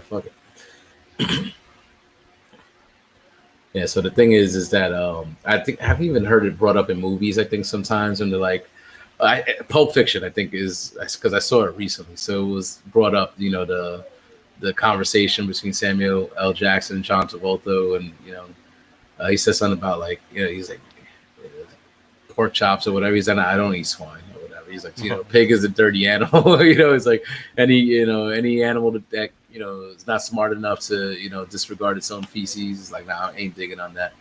Fuck it. Yeah. So the thing is that I think I've even heard it brought up in movies. I think sometimes when they're like, Pulp Fiction. I think is because I saw it recently, so it was brought up. The conversation between Samuel L. Jackson and John Travolta, and he said something about like he's like pork chops or whatever. He's like, I don't eat swine or whatever. He's like, pig is a dirty animal. It's like any animal that is not smart enough to disregard its own feces. It's like, nah, I ain't digging on that.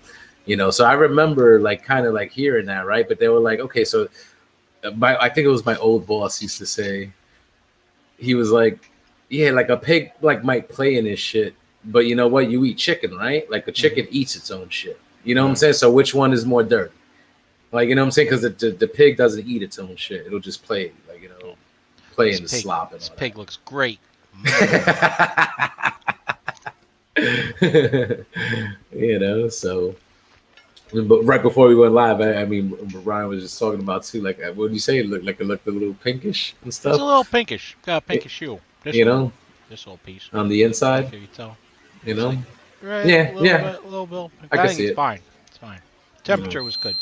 So I remember like kind of like hearing that, right? But they were like, okay, so I think it was my old boss used to say, he was like, yeah, like a pig like might play in his shit, but you know what? You eat chicken, right? Like a chicken eats its own shit. You know what I'm saying? So which one is more dirty? Like, you know what I'm saying? Because the pig doesn't eat its own shit. It'll just play, like, play in the slop and This all pig looks great. that. So. But right before we went live, I mean, Ryan was just talking about too. Like, what did you say? It looked a little pinkish and It's stuff. a little pinkish. Got a pinkish hue. This You one, know, this little piece. on the inside. Can you tell? You It's know, like, right, yeah, a yeah, little bit. I I can think see it's it. fine. It's fine. You know. Temperature was good.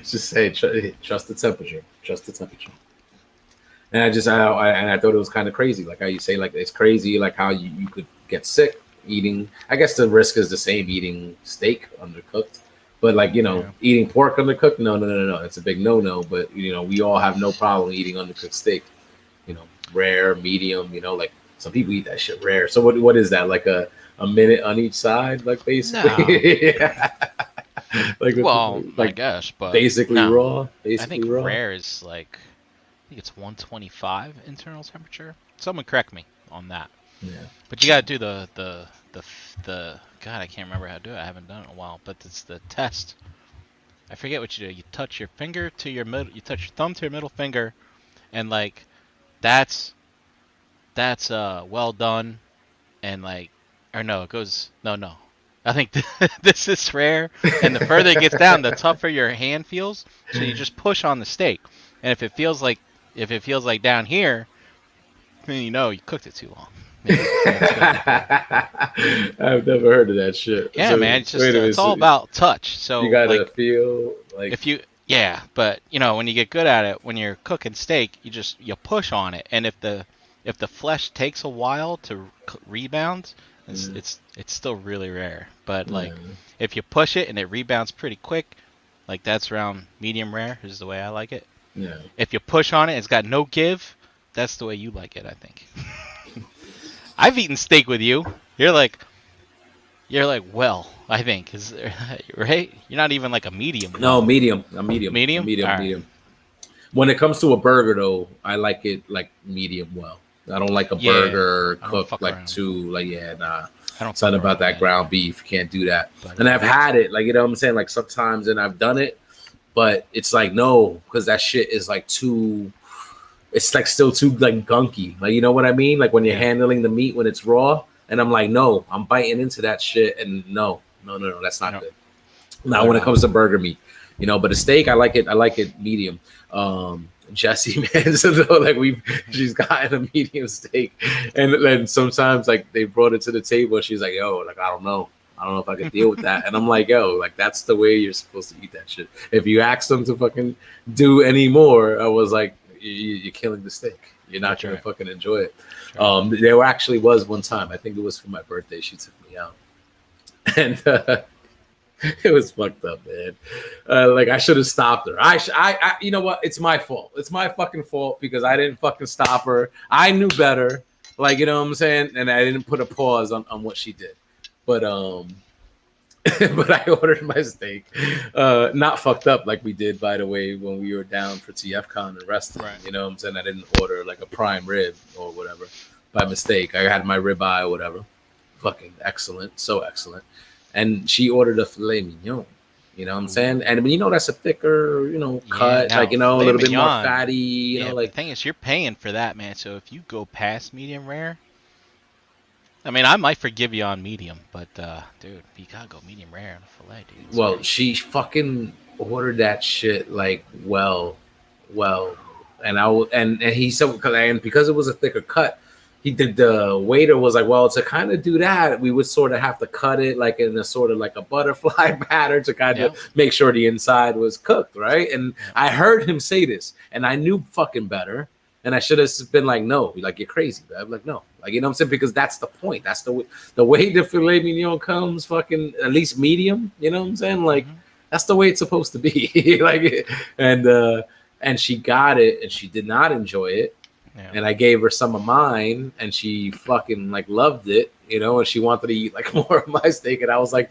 Just say trust the temperature. Trust the temperature. And I thought it was kind of crazy, like how you say, like it's crazy, like how you could get sick eating. I guess the risk is the same eating steak undercooked, but like Yeah. eating pork undercooked, no, it's a big no. But we all have no problem eating undercooked steak. Rare, medium. Like some people eat that shit rare. So what is that, like a minute on each side, like No. basically? Yeah. Well, I Like guess, but basically no. raw, I think basically raw. rare is like, I think it's 125 internal temperature. Someone correct me on that. Yeah. But you gotta do the God, I can't remember how to do it. I haven't done it in a while. But it's the test. I forget what you do. You touch your finger to your middle. You touch your thumb to your middle finger, and like that's well done. And like, or no, it goes no. I think this is rare. And the further it gets down, the tougher your hand feels. So you just push on the steak, and if it feels like down here, then you cooked it too long. I've never heard of that shit. Yeah, So man, it's just wait a minute. it's all So about touch. you So gotta like feel like if you yeah, but when you get good at it, when you're cooking steak, you push on it, and if the flesh takes a while to rebound, it's still really rare. But like yeah, if you push it and it rebounds pretty quick, like that's around medium rare is the way I like it. yeah. If you push on it, it's got no give. That's the way you like it, I think. I've eaten steak with you. You're like, well, I think is right. You're not even like a medium. No, Well, medium. A medium. A medium. All medium. right. Medium. When it comes to a burger, though, I like it like medium well. I don't like a Yeah, burger I don't cooked fuck like around. too like, yeah, nah. I don't fuck Something around about with that that. ground beef. Can't do that. But And I've had it, like, what I'm saying, like sometimes, and I've done it, but it's like no, because that shit is like too. It's like still too like gunky. Like, you know what I mean? Like when you're yeah, handling the meat when it's raw, and I'm like, no, I'm biting into that shit, and no, that's not no, good. Now but when it comes to burger meat, but a steak, I like it. I like it medium. Jesse, man, so like she's gotten a medium steak, and then sometimes like they brought it to the table, and she's like, yo, like I don't know if I could deal with that. And I'm like, yo, like that's the way you're supposed to eat that shit. If you ask them to fucking do any more, I was like, you're killing the steak. You're not that's gonna right. fucking enjoy it. That's right. There actually was one time, I think it was for my birthday, she took me out, and it was fucked up, man. Like I should have stopped her. You know what? It's my fault. It's my fucking fault because I didn't fucking stop her. I knew better. Like, you know what I'm saying? And I didn't put a pause on what she did. But but I ordered my steak, not fucked up like we did, by the way, when we were down for TFCon and wrestling. Right. You know what I'm saying? I didn't order like a prime rib or whatever by mistake. I had my ribeye or whatever. Fucking excellent, so excellent. And she ordered a filet mignon. You know what I'm saying? And that's a thicker, Yeah. cut, like Now a filet little bit more mignon. fatty. Yeah, but the Like thing is, you're paying for that, man. So if you go past medium rare, I mean, I might forgive you on medium, but dude, you gotta go medium rare on a fillet, dude. It's well, crazy. she fucking ordered that shit like well, and I and he said, because it was a thicker cut. the waiter was like, well, to kind of do that, we would sort of have to cut it like in a sort of like a butterfly pattern to kind of make sure the inside was cooked, right? And I heard him say this, and I knew fucking better. And I should have been like, no, like you're crazy. I'm like, no, like, you know what I'm saying? Because that's the point. That's the way the filet mignon comes, fucking at least medium. You know what I'm saying? Like that's the way it's supposed to be. Like, and she got it, and she did not enjoy it. Yeah. And I gave her some of mine, and she fucking like loved it, you know, and she wanted to eat like more of my steak. And I was like,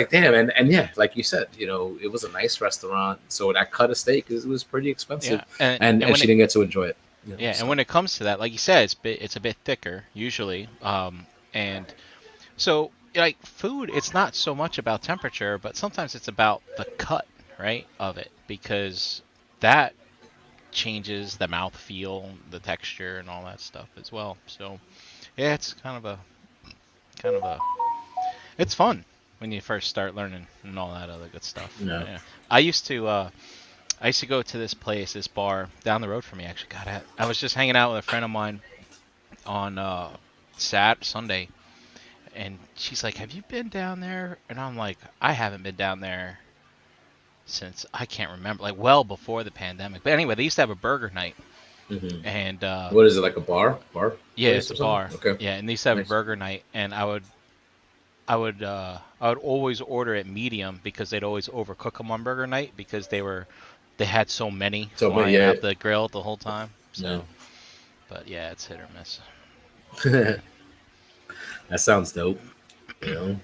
damn. And yeah, like you said, you know, it was a nice restaurant, so that cut of steak was pretty expensive, and she didn't get to enjoy it. You know, yeah, so. And when it comes to that, like you said, it's a bit thicker usually, and so like food, it's not so much about temperature, but sometimes it's about the cut, right, of it, because that changes the mouth feel, the texture, and all that stuff as well. So yeah, it's kind of a it's fun when you first start learning and all that other good stuff. Yeah. I used to go to this bar down the road from me, actually. God, I was just hanging out with a friend of mine on Sunday, and she's like, have you been down there? And I'm like, I haven't been down there since I can't remember, like well before the pandemic. But anyway, they used to have a burger night. Mm-hmm. And what is it, like a bar? Yeah, it's a bar. Okay. Yeah, and they used to have a burger night, and I would always order it medium because they'd always overcook them on burger night because they had so many flying out the grill the whole time. So, but yeah, it's hit or miss. That sounds dope. You know,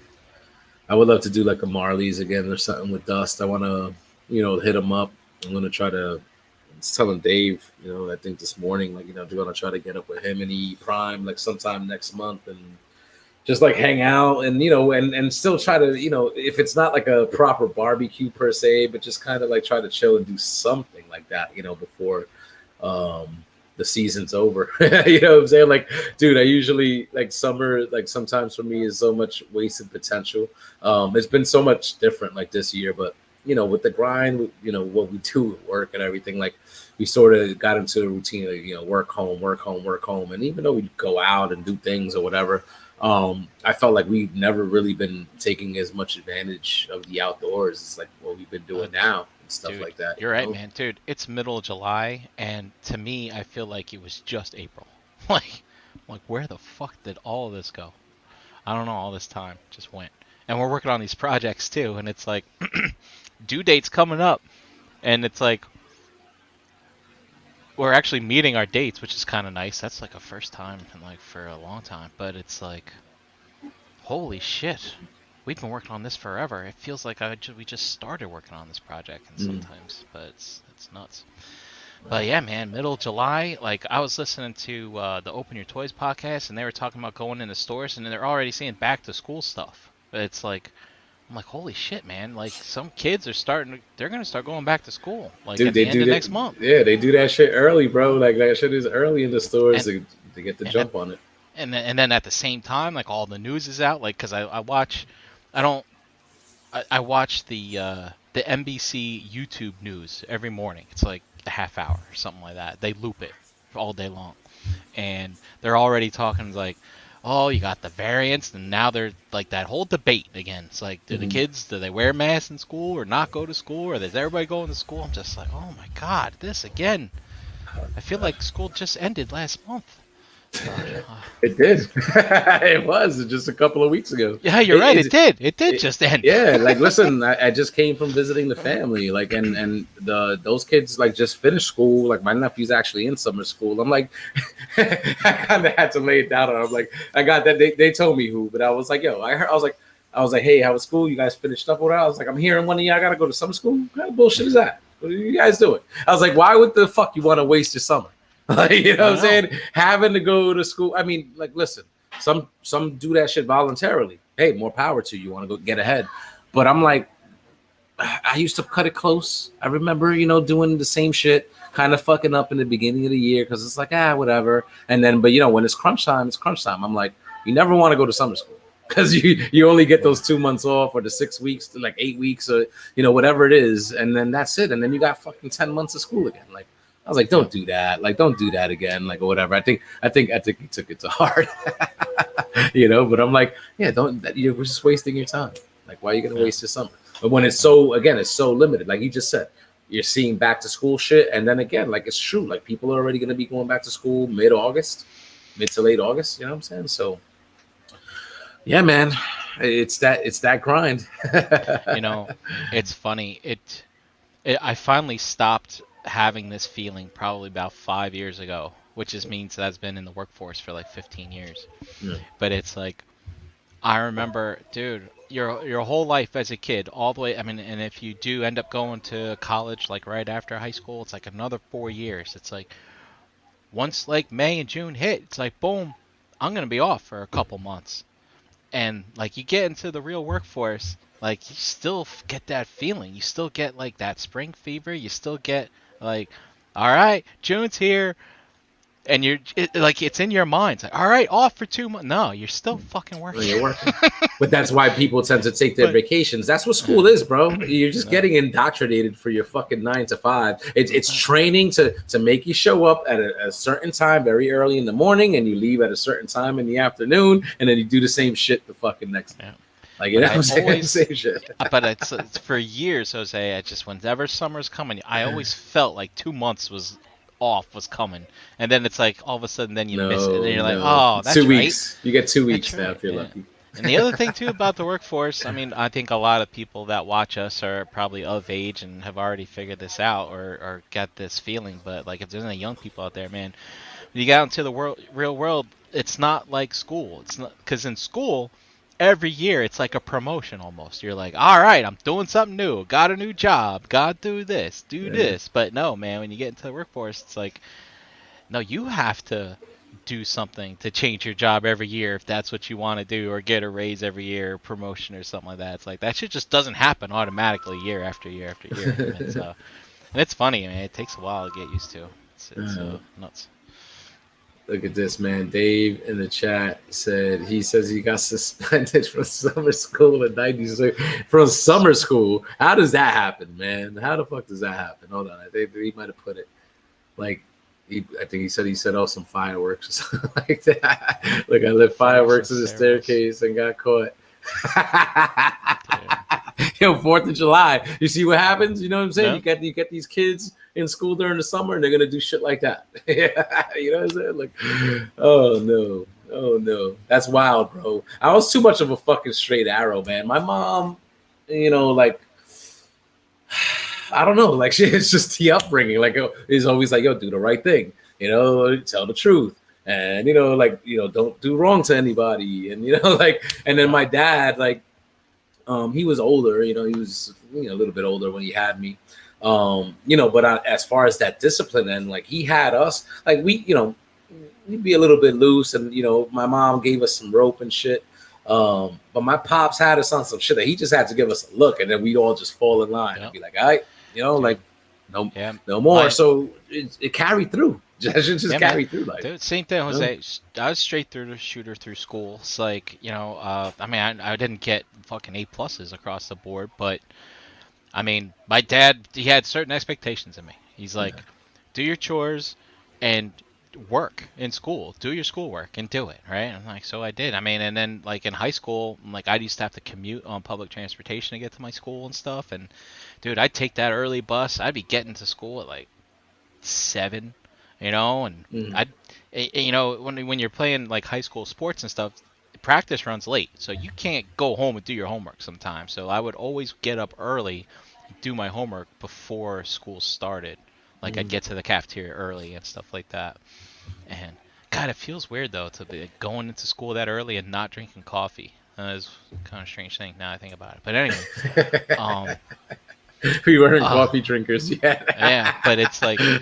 I would love to do like a Marley's again or something with Dust. I want to, you know, hit him up. I'm gonna try to. I was telling Dave, you know, I think this morning, like, you know, they're gonna try to get up with him and eat Prime like sometime next month and just like hang out and, you know, and still try to, you know, if it's not like a proper barbecue per se, but just kind of like try to chill and do something like that, you know, before the season's over. You know what I'm saying? Like, dude, I usually like summer, like sometimes for me is so much wasted potential. It's been so much different like this year, but you know, with the grind, you know, what we do at work and everything, like we sort of got into a routine of, you know, work home. And even though we go out and do things or whatever, I felt like we've never really been taking as much advantage of the outdoors as like what we've been doing now and stuff, dude, like that. You're right, man. Dude, it's middle of July, and to me, I feel like it was just April. like where the fuck did all of this go? I don't know, all this time just went. And we're working on these projects too, and it's like due dates coming up, and it's like we're actually meeting our dates, which is kind of nice. That's like a first time in like for a long time, but it's like, holy shit, we've been working on this forever. It feels like we just started working on this project, and sometimes, but it's nuts. But yeah, man, middle of July, like I was listening to the Open Your Toys podcast, and they were talking about going into stores, and they're already seeing back to school stuff. But it's like, I'm like, holy shit, man! Like some kids they're gonna start going back to school, like, dude, at the end of next month. Yeah, they do that shit early, bro. Like that shit is early in the stores to get the jump on it. And then at the same time, like all the news is out, like because I watch the NBC YouTube news every morning. It's like a half hour or something like that. They loop it all day long, and they're already talking like, oh, you got the variants, and now they're like that whole debate again. It's like, do the kids, do they wear masks in school or not go to school, or does everybody go to school? I'm just like, oh my god, this again. I feel like school just ended last month. It did. It was just a couple of weeks ago. Yeah, you're right. It did just end. Yeah, like listen, I just came from visiting the family, like, and those kids like just finished school. Like my nephew's actually in summer school. I'm like, I kind of had to lay it down on him. I'm like, I got that. They told me who, but I was like, yo, I was like, hey, how was school? You guys finished up with that? I was like, I'm hearing one of y'all got to go to summer school. What kind of bullshit is that? What are you guys doing? I was like, why would the fuck you want to waste your summer? Like, you know what I'm saying? Having to go to school. I mean, like, listen, some do that shit voluntarily. Hey, more power to you. Want to go get ahead. But I'm like, I used to cut it close. I remember, you know, doing the same shit, kind of fucking up in the beginning of the year because it's like, whatever. And then, but you know, when it's crunch time, it's crunch time. I'm like, you never want to go to summer school because you only get those 2 months off or the 6 weeks to like 8 weeks or, you know, whatever it is. And then that's it. And then you got fucking 10 months of school again. Like, I was like, don't do that. Like, don't do that again. Like, or whatever. I think he took it to heart, But I'm like, yeah, don't. You're just wasting your time. Like, why are you gonna Yeah. waste your summer? But when it's so, again, it's so limited. Like you just said, you're seeing back to school shit, and then again, like it's true. Like people are already gonna be going back to school mid-August, mid to late August. You know what I'm saying? So, yeah, man, it's that grind. You know, it's funny. I finally stopped having this feeling probably about 5 years ago, which just means that I've been in the workforce for like 15 years. Yeah. But it's like I remember, dude, your whole life as a kid, all the way. I mean, and if you do end up going to college like right after high school, it's like another 4 years. It's like once like May and June hit, it's like boom, I'm gonna be off for a couple months. And like you get into the real workforce, like you still get that feeling. You still get like that spring fever. You still get like, all right, June's here, and like it's in your mind. It's like, all right, off for 2 months. No, you're still fucking When working. you're working. But that's why people tend to take their But vacations. That's what school is, bro. You're just yeah, getting indoctrinated for your fucking 9 to 5. It's training to make you show up at a certain time very early in the morning, and you leave at a certain time in the afternoon, and then you do the same shit the fucking next day. yeah. Like But what I I'm saying? always, Same shit. but it's for years, Jose. I just whenever summer's coming, I always felt like 2 months was off was coming, and then it's like all of a sudden, then you miss it, and No, then you're like, no. oh, It's that's 2 right, weeks. You get 2 weeks that's now right, if you're yeah. lucky. And the other thing too about the workforce, I mean, I think a lot of people that watch us are probably of age and have already figured this out or got this feeling. But like, if there's any young people out there, man, when you get out into the real world, it's not like school. It's not because in school, every year it's like a promotion almost. You're like, all right, I'm doing something new. Got a new job. Got to do this, do Yeah. this. But no, man, when you get into the workforce, it's like, no, you have to do something to change your job every year if that's what you want to do, or get a raise every year, or promotion or something like that. It's like that shit just doesn't happen automatically year after year after year. And it's funny, man. It takes a while to get used to. It's nuts. Look at this, man. Dave in the chat says he got suspended from summer school in '96. From summer school, how does that happen, man? How the fuck does that happen? Hold on, I think he might have put it like I think he said oh some fireworks or something like that. Like I lit fireworks in the staircase and got caught. Yo, 4th of July. You see what happens? You know what I'm saying? No? You get these kids in school during the summer and they're gonna do shit like that. You know what I'm saying? Like, oh no. Oh no. That's wild, bro. I was too much of a fucking straight arrow, man. My mom, like I don't know, like it's just the upbringing. Like is always like, yo, do the right thing, tell the truth. And don't do wrong to anybody. And like, and then my dad, like, he was older, he was a little bit older when he had me. But as far as that discipline, and like he had us, like we'd be a little bit loose, and my mom gave us some rope and shit. But my pops had us on some shit that he just had to give us a look, and then we'd all just fall in line and be like, all right, like no more. So it carried through. Just carried through life. Dude, same thing, Jose. I was straight through the shooter through school. It's like, I mean, I didn't get fucking A pluses across the board, but I mean, my dad, he had certain expectations of me. He's like, do your chores and work in school. Do your schoolwork and do it, right? I'm like, so I did. I mean, and then like in high school, like I used to have to commute on public transportation to get to my school and stuff. And dude, I'd take that early bus. I'd be getting to school at like 7. And I'd, when you're playing like high school sports and stuff, practice runs late, so you can't go home and do your homework sometimes. So I would always get up early, do my homework before school started. Like I'd get to the cafeteria early and stuff like that. And God, it feels weird though to be going into school that early and not drinking coffee. It's kind of a strange thing now I think about it. But anyway, we weren't coffee drinkers yet. Yeah, but it's like, we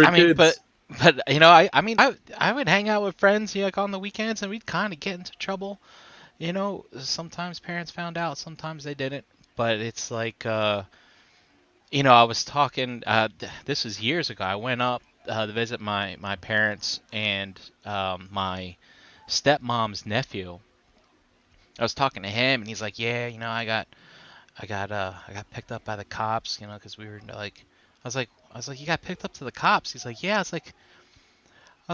I mean, kids. but I mean, I would hang out with friends like on the weekends, and we'd kind of get into trouble. Sometimes parents found out, sometimes they didn't. But it's like, I was talking. This was years ago. I went up to visit my parents and my stepmom's nephew. I was talking to him, and he's like, "Yeah, I got picked up by the cops, because we were like," I was like, I was like, you got picked up to the cops. He's like, yeah. I was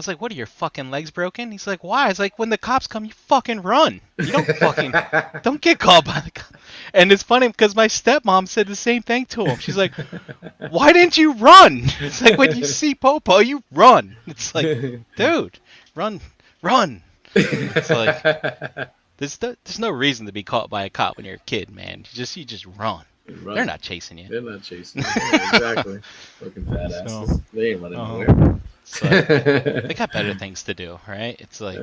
like, what are your fucking legs broken? He's like, why? I was like, when the cops come, you fucking run. You don't get called by the cops. And it's funny because my stepmom said the same thing to him. She's like, why didn't you run? It's like, when you see Popo, you run. It's like, dude, run. It's like, there's no reason to be caught by a cop when you're a kid, man. You just run. Right. They're not chasing you. They're not chasing you. Yeah, exactly. Fucking fat asses. So, They ain't running nowhere. So they got better things to do, right? It's like,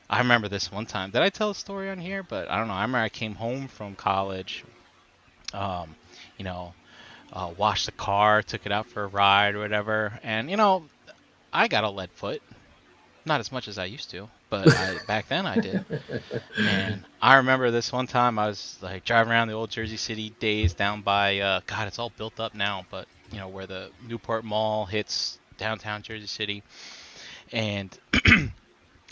I remember this one time. Did I tell a story on here? But I don't know. I remember I came home from college, you know, washed the car, took it out for a ride or whatever. And, you know, I got a lead foot. Not as much as I used to, but back then I did. And I remember this one time I was like driving around the old Jersey City days down by, God, it's all built up now, but, you know, where the Newport Mall hits downtown Jersey City. And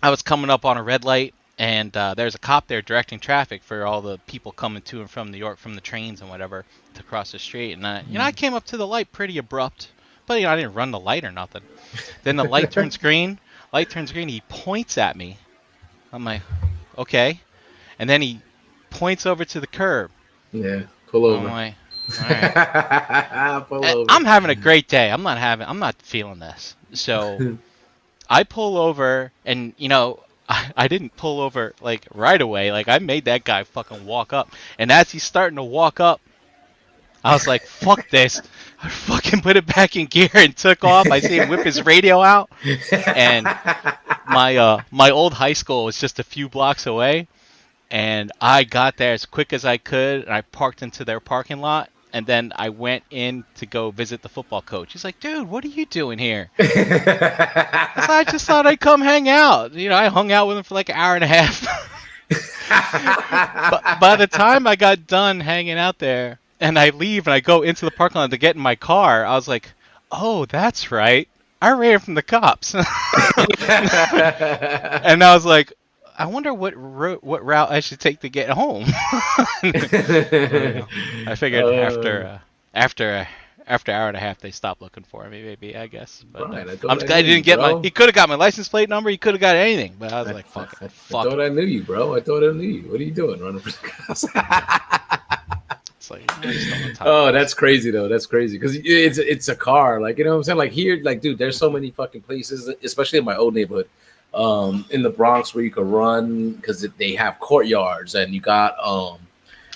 I was coming up on a red light, and there's a cop there directing traffic for all the people coming to and from New York from the trains and whatever to cross the street. And I came up to the light pretty abrupt, but I didn't run the light or nothing. Then the light turns green. He points at me. I'm like, okay. And then he points over to the curb. Yeah, pull over. I'm like, all right. Pull over. I'm having a great day. I'm not feeling this. So I pull over, and you know, I didn't pull over like right away. Like I made that guy fucking walk up. And as he's starting to walk up, I was like, fuck this. I fucking put it back in gear and took off. I see him whip his radio out. And my old high school was just a few blocks away. And I got there as quick as I could. And I parked into their parking lot. And then I went in to go visit the football coach. He's like, dude, what are you doing here? I just thought I'd come hang out. You know, I hung out with him for like an hour and a half. But by the time I got done hanging out there, and I leave and I go into the parking lot to get in my car, I was like, oh, that's right. I ran from the cops. And I was like, I wonder what route I should take to get home. I figured after an hour and a half they stopped looking for me, maybe, I guess. But Right, I'm glad he didn't get he could have got my license plate number, he could have got anything, but I was like, fuck it. I thought I knew you, bro. I thought I knew you. What are you doing running for the cops? Like, oh, that's crazy though. That's crazy because it's a car. Like, you know what I'm saying? Like here, like, dude, there's so many fucking places, especially in my old neighborhood, in the Bronx, where you could run because they have courtyards, and you got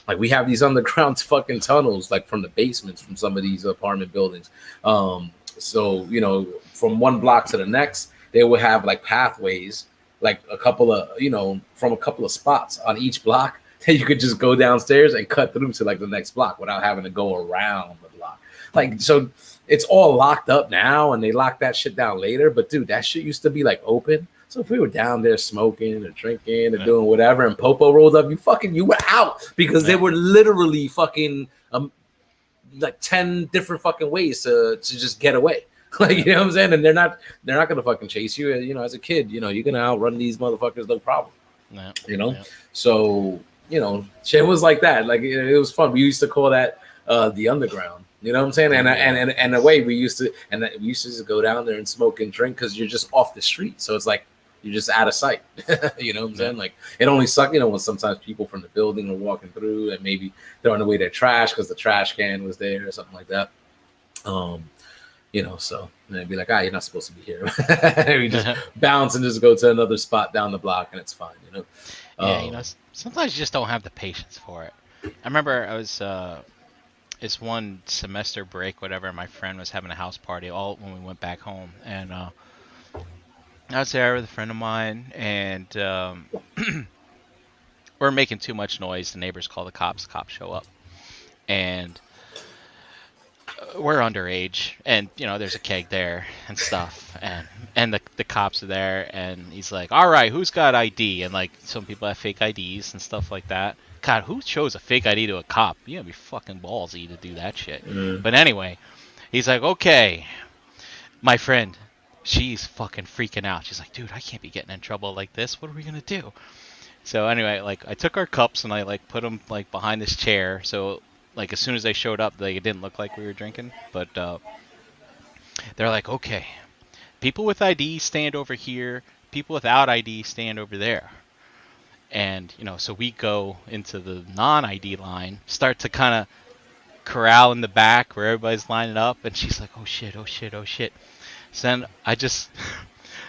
like we have these underground fucking tunnels, like from the basements from some of these apartment buildings. So you know, from one block to the next, they will have like pathways, like a couple of, you know, from a couple of spots on each block. You could just go downstairs and cut through to like the next block without having to go around the block. Like, so it's all locked up now, and they lock that shit down later. But dude, that shit used to be like open. So if we were down there smoking or drinking or doing whatever, and Popo rolled up, you were out because there were literally fucking like 10 different fucking ways to just get away. Like, you know what I'm saying? And they're not gonna fucking chase you. You know, as a kid, you know, you're gonna outrun these motherfuckers, no problem. Yeah. You know, so. You know, shit was like that. Like it was fun. We used to call that the underground. You know what I'm saying? And the way we used to just go down there and smoke and drink because you're just off the street. So it's like you're just out of sight. You know what I'm saying? Like it only sucked, you know, when sometimes people from the building are walking through and maybe throwing away their trash because the trash can was there or something like that. You know, so they'd be like, you're not supposed to be here. We just bounce and just go to another spot down the block and it's fine, you know? Yeah, you know, sometimes you just don't have the patience for it. I remember I was, it's one semester break, whatever, my friend was having a house party all when we went back home. And I was there with a friend of mine, and we're making too much noise. The neighbors call the cops. The cops show up. And we're underage, and you know there's a keg there and stuff, and the cops are there, and he's like, all right, who's got ID? And like some people have fake IDs and stuff like that. God, who shows a fake ID to a cop? You gotta be fucking ballsy to do that shit. But anyway, he's like, okay, my friend, she's fucking freaking out. She's like, dude, I can't be getting in trouble like this. What are we gonna do? So anyway, like I took our cups and I like put them like behind this chair, so like as soon as they showed up, they didn't look like we were drinking. But They're like, okay, people with ID stand over here, people without ID stand over there. And, so we go into the non-ID line, start to kind of corral in the back where everybody's lining up, and she's like, oh shit, oh shit, oh shit. So then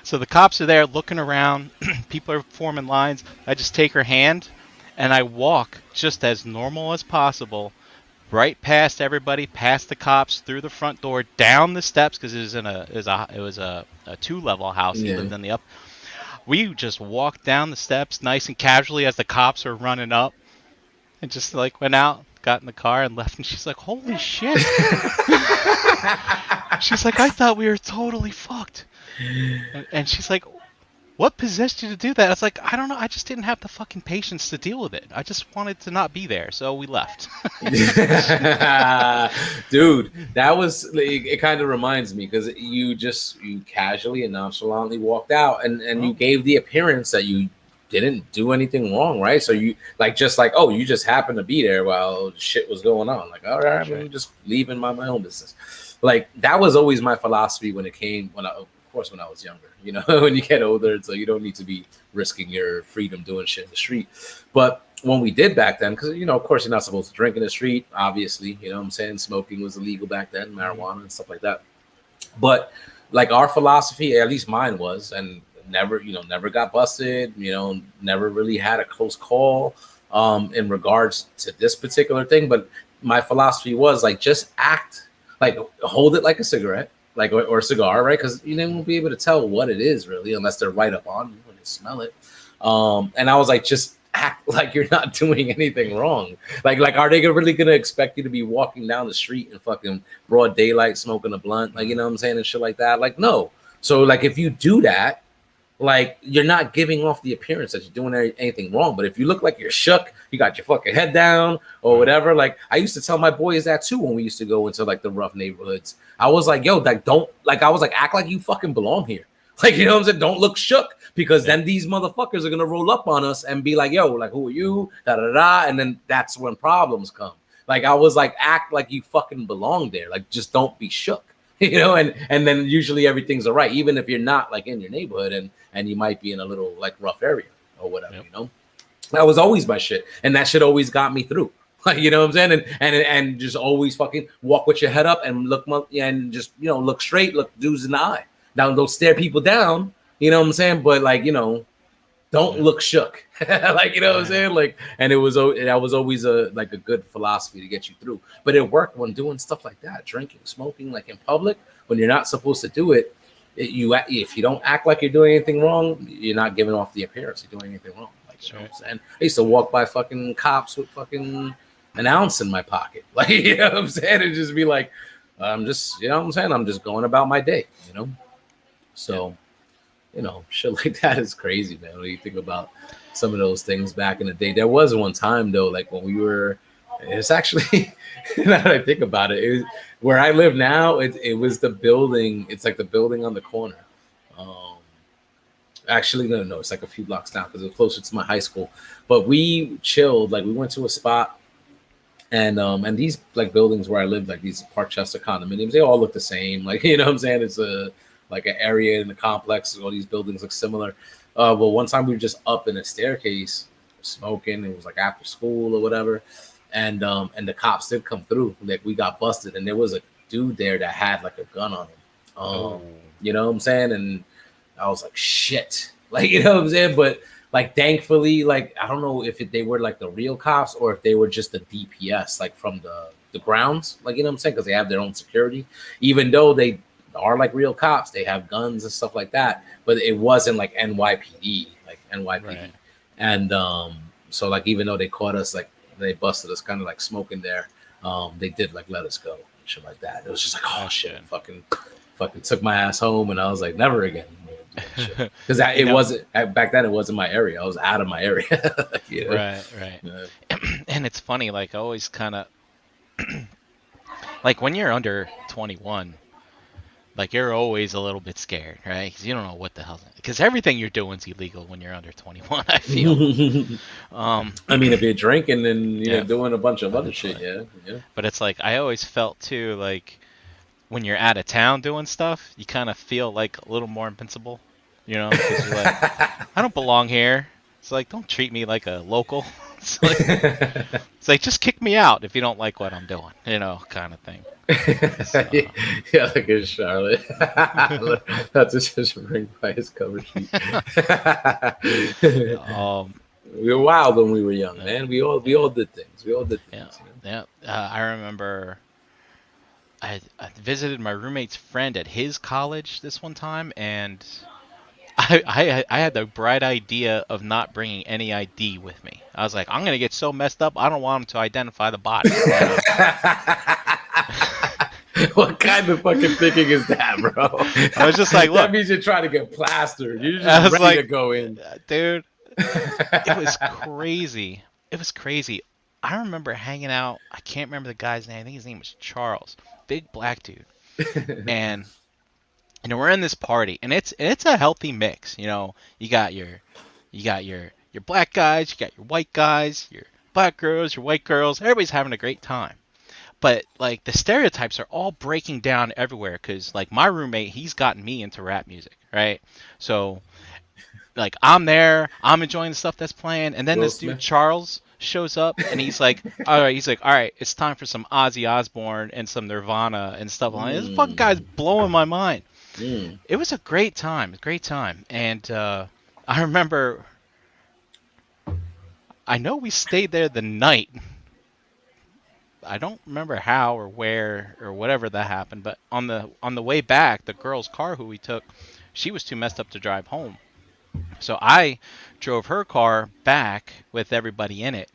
so the cops are there looking around, people are forming lines. I just take her hand and I walk just as normal as possible, right past everybody, past the cops, through the front door, down the steps, because it was a 2-level house. He Yeah. lived in the up. We just walked down the steps nice and casually as the cops are running up, and just like went out, got in the car, and left. And she's like, "Holy shit!" She's like, "I thought we were totally fucked." And she's like, "What possessed you to do that?" I was like, "I don't know. I just didn't have the fucking patience to deal with it. I just wanted to not be there, so we left." Dude, that was it kind of reminds me because you casually and nonchalantly walked out and you gave the appearance that you didn't do anything wrong, right? So you oh, you just happened to be there while shit was going on. Like, all right, I'm just leaving my own business. Like that was always my philosophy when I was younger. When you get older, so you don't need to be risking your freedom doing shit in the street. But when we did back then, because of course you're not supposed to drink in the street, obviously, what I'm saying, smoking was illegal back then, marijuana and stuff like that. But like our philosophy, at least mine was, and never got busted, never really had a close call in regards to this particular thing. But my philosophy was like, just act like, hold it like a cigarette, like, or a cigar, right? Because they won't be able to tell what it is really unless they're right up on you when they smell it. And I was like, just act like you're not doing anything wrong. Like, are they really gonna expect you to be walking down the street in fucking broad daylight smoking a blunt, like, what I'm saying, and shit like that? Like, no. So like, if you do that, like, you're not giving off the appearance that you're doing anything wrong. But if you look like you're shook, you got your fucking head down or whatever. Like, I used to tell my boys that too when we used to go into like the rough neighborhoods. I was like, yo, like, don't, like, I was like, act like you fucking belong here. Like, what I'm saying? Don't look shook, because then these motherfuckers are going to roll up on us and be like, yo, like, who are you? Da da da. And then that's when problems come. Like, I was like, act like you fucking belong there. Like, just don't be shook. And then usually everything's all right, even if you're not like in your neighborhood and you might be in a little like rough area or whatever. That was always my shit, and that shit always got me through. Like, what I'm saying, and just always fucking walk with your head up and look, and just look straight, look dudes in the eye. Now don't stare people down, what I'm saying, but like don't look shook. Like, what I'm saying? Like, and that was always a good philosophy to get you through. But it worked when doing stuff like that, drinking, smoking, like in public, when you're not supposed to do it. If you don't act like you're doing anything wrong, you're not giving off the appearance you're doing anything wrong. Like, what I'm saying? I used to walk by fucking cops with fucking an ounce in my pocket. Like, what I'm saying? And just be like, I'm just, what I'm saying? I'm just going about my day, So, shit like that is crazy, man. When you think about some of those things back in the day. There was one time though, like when we were, it's actually, now that I think about it, it was, where I live now, it was the building. It's like the building on the corner. Actually, no, it's like a few blocks down because it's closer to my high school. But we chilled, like we went to a spot, and these like buildings where I lived, like these Parkchester condominiums, they all look the same. Like, what I'm saying? It's like an area in the complex. All these buildings look similar. Well, one time we were just up in a staircase smoking. It was like after school or whatever. And the cops did come through. Like, we got busted. And there was a dude there that had like a gun on him. You know what I'm saying? And I was like, shit. Like, what I'm saying? But like, thankfully, like, I don't know if they were like the real cops or if they were just the DPS, like from the grounds. Like, what I'm saying? Because they have their own security. Even though they are like real cops, they have guns and stuff like that, but it wasn't like NYPD. Right. And so like, even though they caught us, like they busted us kind of like smoking there, they did like let us go and shit like that. It was just like, oh shit, fucking took my ass home, and I was like, never again, because it wasn't back then, it wasn't my area. I was out of my area. Right. And it's funny, like, I always kind of like when you're under 21, like, you're always a little bit scared, right? Because you don't know what the hell. Because everything you're doing is illegal when you're under 21, I feel. I mean, if you're drinking and doing a bunch of other shit, yeah. But it's like, I always felt too, like, when you're out of town doing stuff, you kind of feel like a little more invincible, because you're like, I don't belong here. It's like, don't treat me like a local. It's like just kick me out if you don't like what I'm doing, kind of thing. So, Yeah, like in Charlotte. That's just ring by his cover sheet. um, We were wild when we were young, man. We yeah, all did things. We all did yeah, things. yeah. I remember I visited my roommate's friend at his college this one time, and I had the bright idea of not bringing any ID with me. I was like, I'm gonna get so messed up, I don't want him to identify the body. What kind of fucking thinking is that, bro? I was just like, That look, means you're trying to get plastered. You're I just was ready to like, go in. dude, it was crazy. It was crazy. I remember hanging out. I can't remember the guy's name. I think his name was Charles. Big black dude. And we're in this party, and it's a healthy mix. You got your black guys, you got your white guys, your black girls, your white girls. Everybody's having a great time. But like the stereotypes are all breaking down everywhere because like my roommate, he's gotten me into rap music, right? So like I'm there, I'm enjoying the stuff that's playing, and then Will this dude Smith. Charles shows up and he's like, all right, it's time for some Ozzy Osbourne and some Nirvana and stuff like that. This fucking guy's blowing my mind. Mm. It was a great time, and I remember, I know we stayed there the night. I don't remember how or where or whatever that happened, but on the way back, the girl's car who we took, she was too messed up to drive home. So I drove her car back with everybody in it,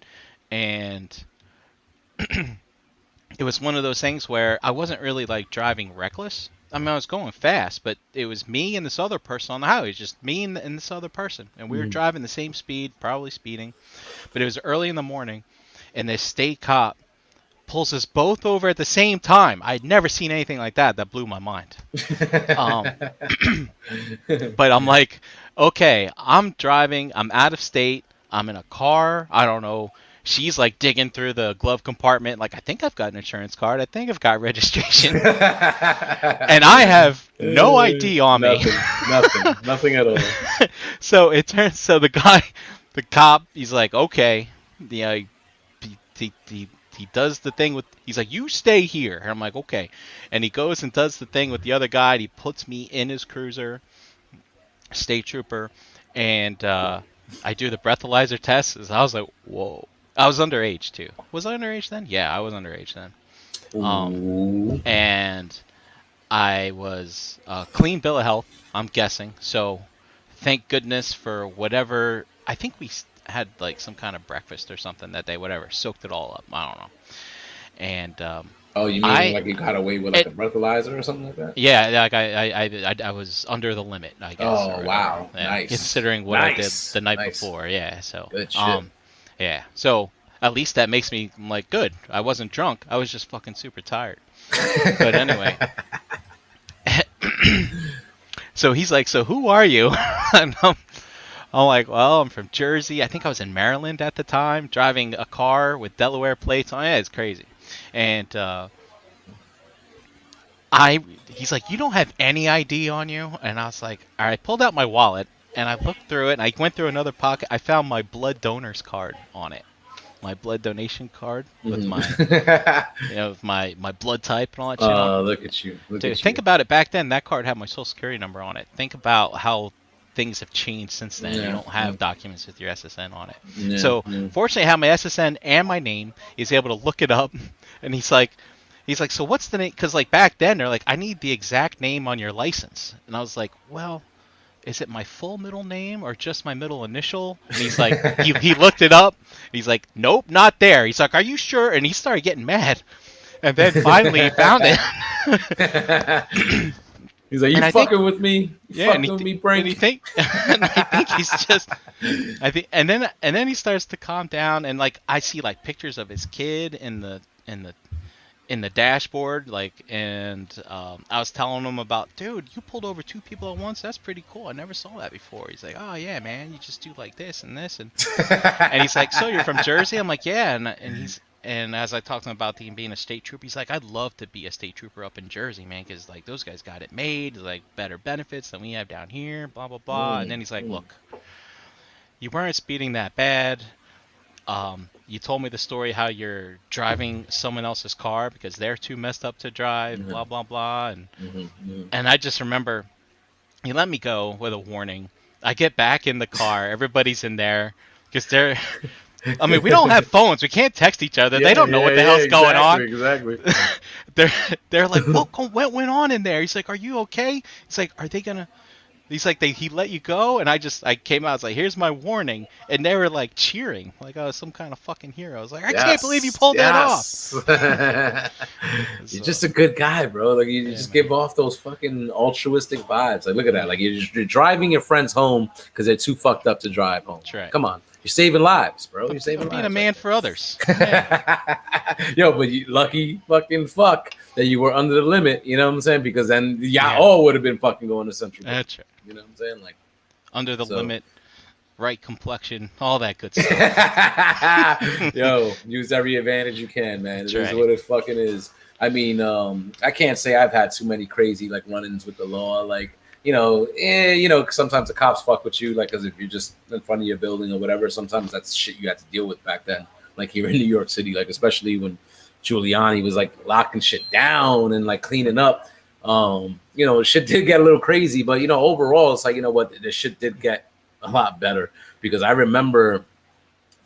and it was one of those things where I wasn't really like driving reckless. I mean, I was going fast, but it was me and this other person on the highway, just me and this other person, and we were Mm. driving the same speed, probably speeding, but it was early in the morning, and this state cop pulls us both over at the same time. I'd never seen anything like that. That blew my mind. Um, but I'm like, okay, I'm driving. I'm out of state. I'm in a car. I don't know. She's like digging through the glove compartment. Like, I think I've got an insurance card. I think I've got registration. And I have no ID on me. Nothing at all. So the cop, he's like, okay, he, he does the thing with, he's like, you stay here. And I'm like, okay. And he goes and does the thing with the other guy. And he puts me in his cruiser, state trooper, and I do the breathalyzer test. And I was like, whoa. I was underage too. Was I underage then? Yeah, I was underage then. Ooh. And I was clean bill of health, I'm guessing. So thank goodness for whatever. I think we had like some kind of breakfast or something that day, whatever. Soaked it all up. I don't know. And Oh, you mean like you got away with like a breathalyzer or something like that? yeah, like I was under the limit, I guess. Oh, wow. Yeah, Nice. considering what I did Nice. the night Nice. before. Yeah, so Good shit. yeah. So at least that makes me like good. I wasn't drunk. I was just fucking super tired. But anyway. So he's like, so who are you? And I'm like, well, I'm from Jersey. I think I was in Maryland at the time, driving a car with Delaware plates on it. Yeah, it's crazy. And he's like, you don't have any ID on you? And I was like, all right, I pulled out my wallet and I looked through it and I went through another pocket. I found my blood donor's card on it. My blood donation card with my, with my blood type and all that shit. Oh, look at you. Dude, think about it. Back then, that card had my social security number on it. Think about how things have changed since then. Yeah, you don't have yeah. documents with your SSN on it. Yeah, So, yeah. fortunately, I have my SSN and my name. He's able to look it up, and he's like, so what's the name? Because like back then, they're like, I need the exact name on your license, and I was like, well, is it my full middle name or just my middle initial? And he's like, he looked it up. He's like, nope, not there. He's like, are you sure? And he started getting mad. And then finally he found it. He's like, you And fucking with me? You Yeah, fucking with me, Brink? and I think he's just, and then he starts to calm down, and like I see like pictures of his kid in the dashboard, like, and I was telling him about, dude, you pulled over 2 people at once. That's pretty cool. I never saw that before. He's like, oh yeah, man, you just do like this and this, and he's like, so you're from Jersey? I'm like, yeah, and And as I talked to him about being a state trooper, he's like, I'd love to be a state trooper up in Jersey, man, because like those guys got it made, like better benefits than we have down here, blah blah blah. And then he's like, look, you weren't speeding that bad. You told me the story how you're driving someone else's car because they're too messed up to drive, blah blah blah. And I just remember he let me go with a warning. I get back in the car, everybody's in there because they're. I mean, we don't have phones. We can't text each other. They don't know what the hell's going on. Exactly. They're like, what went on in there? He's like, are you okay? He's like, are they gonna? He's like, he let you go, and I came out. I was like, here's my warning, and they were like cheering, like I was some kind of fucking hero. I was like, I can't believe you pulled that off. You're just a good guy, bro. Like you just give off those fucking altruistic vibes. Like look at that. Like you're driving your friends home because they're too fucked up to drive home. That's right. Come on. You're saving lives, bro. You're saving lives. Being a man for others. Yo, but you lucky fucking fuck that you were under the limit. You know what I'm saying? Because then all would have been fucking going to Central. That's right. You know what I'm saying? Like under the limit, right complexion, all that good stuff. Yo, use every advantage you can, man. It is what it fucking is. I mean, I can't say I've had too many crazy like run-ins with the law, like. Sometimes the cops fuck with you, like, because if you're just in front of your building or whatever, sometimes that's shit you had to deal with back then. Like here in New York City, like especially when Giuliani was like locking shit down and like cleaning up. Shit did get a little crazy, but overall, it's like the shit did get a lot better because I remember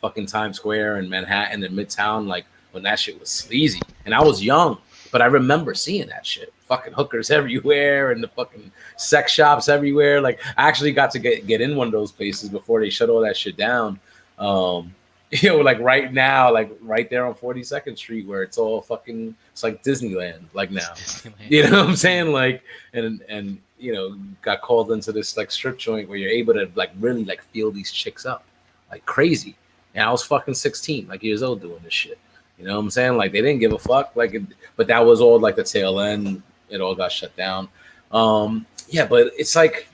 fucking Times Square and Manhattan and Midtown, like when that shit was sleazy, and I was young, but I remember seeing that shit. Fucking hookers everywhere and the fucking sex shops everywhere. Like I actually got to get in one of those places before they shut all that shit down. Like right now, like right there on 42nd Street where it's all fucking, it's like Disneyland, like now. You know what I'm saying? Like, and got called into this like strip joint where you're able to like really like feel these chicks up like crazy. And I was fucking 16, like years old doing this shit. You know what I'm saying? Like they didn't give a fuck. But that was all like the tail end. It all got shut down. But it's like,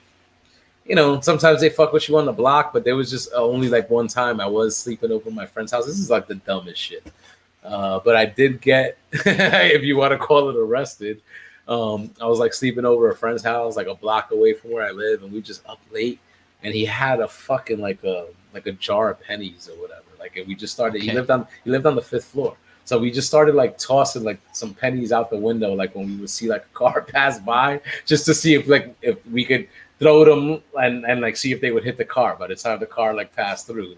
sometimes they fuck with you on the block, but there was just only like one time I was sleeping over my friend's house. This is like the dumbest shit. But I did get, if you want to call it arrested, I was like sleeping over a friend's house, like a block away from where I live. And we just up late and he had a fucking like a jar of pennies or whatever. Like, and we just started, he lived on the 5th floor. So we just started like tossing like some pennies out the window, like when we would see like a car pass by, just to see if we could throw them and like see if they would hit the car. By the time the car like passed through,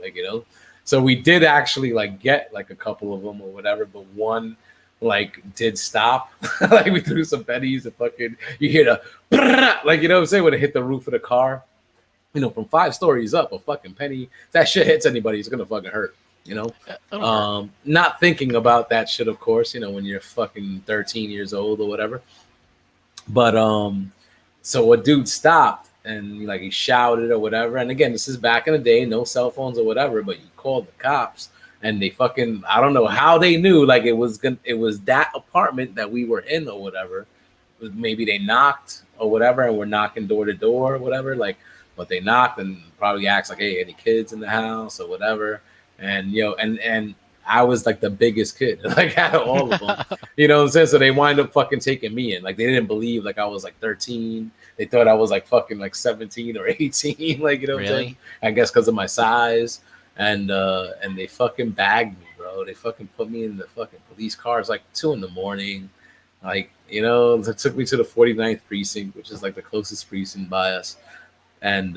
So we did actually like get like a couple of them or whatever, but one like did stop. Like we threw some pennies and fucking you hear the like what I'm saying when it hit the roof of the car, from 5 stories up, a fucking penny. If that shit hits anybody, it's gonna fucking hurt. Not thinking about that shit, of course, when you're fucking 13 years old or whatever. But so a dude stopped and like he shouted or whatever. And again, this is back in the day, no cell phones or whatever, but you called the cops and they fucking, I don't know how they knew like it was that apartment that we were in or whatever. Maybe they knocked or whatever and we're knocking door to door or whatever, like, but they knocked and probably asked like, hey, any kids in the house or whatever. And and I was like the biggest kid, like out of all of them. You know what I'm saying? So they wind up fucking taking me in. Like they didn't believe like I was like 13. They thought I was like fucking like 17 or 18. Like what I'm saying? I guess because of my size. And they fucking bagged me, bro. They fucking put me in the fucking police cars like 2 a.m. Like it took me to the 49th precinct, which is like the closest precinct by us. And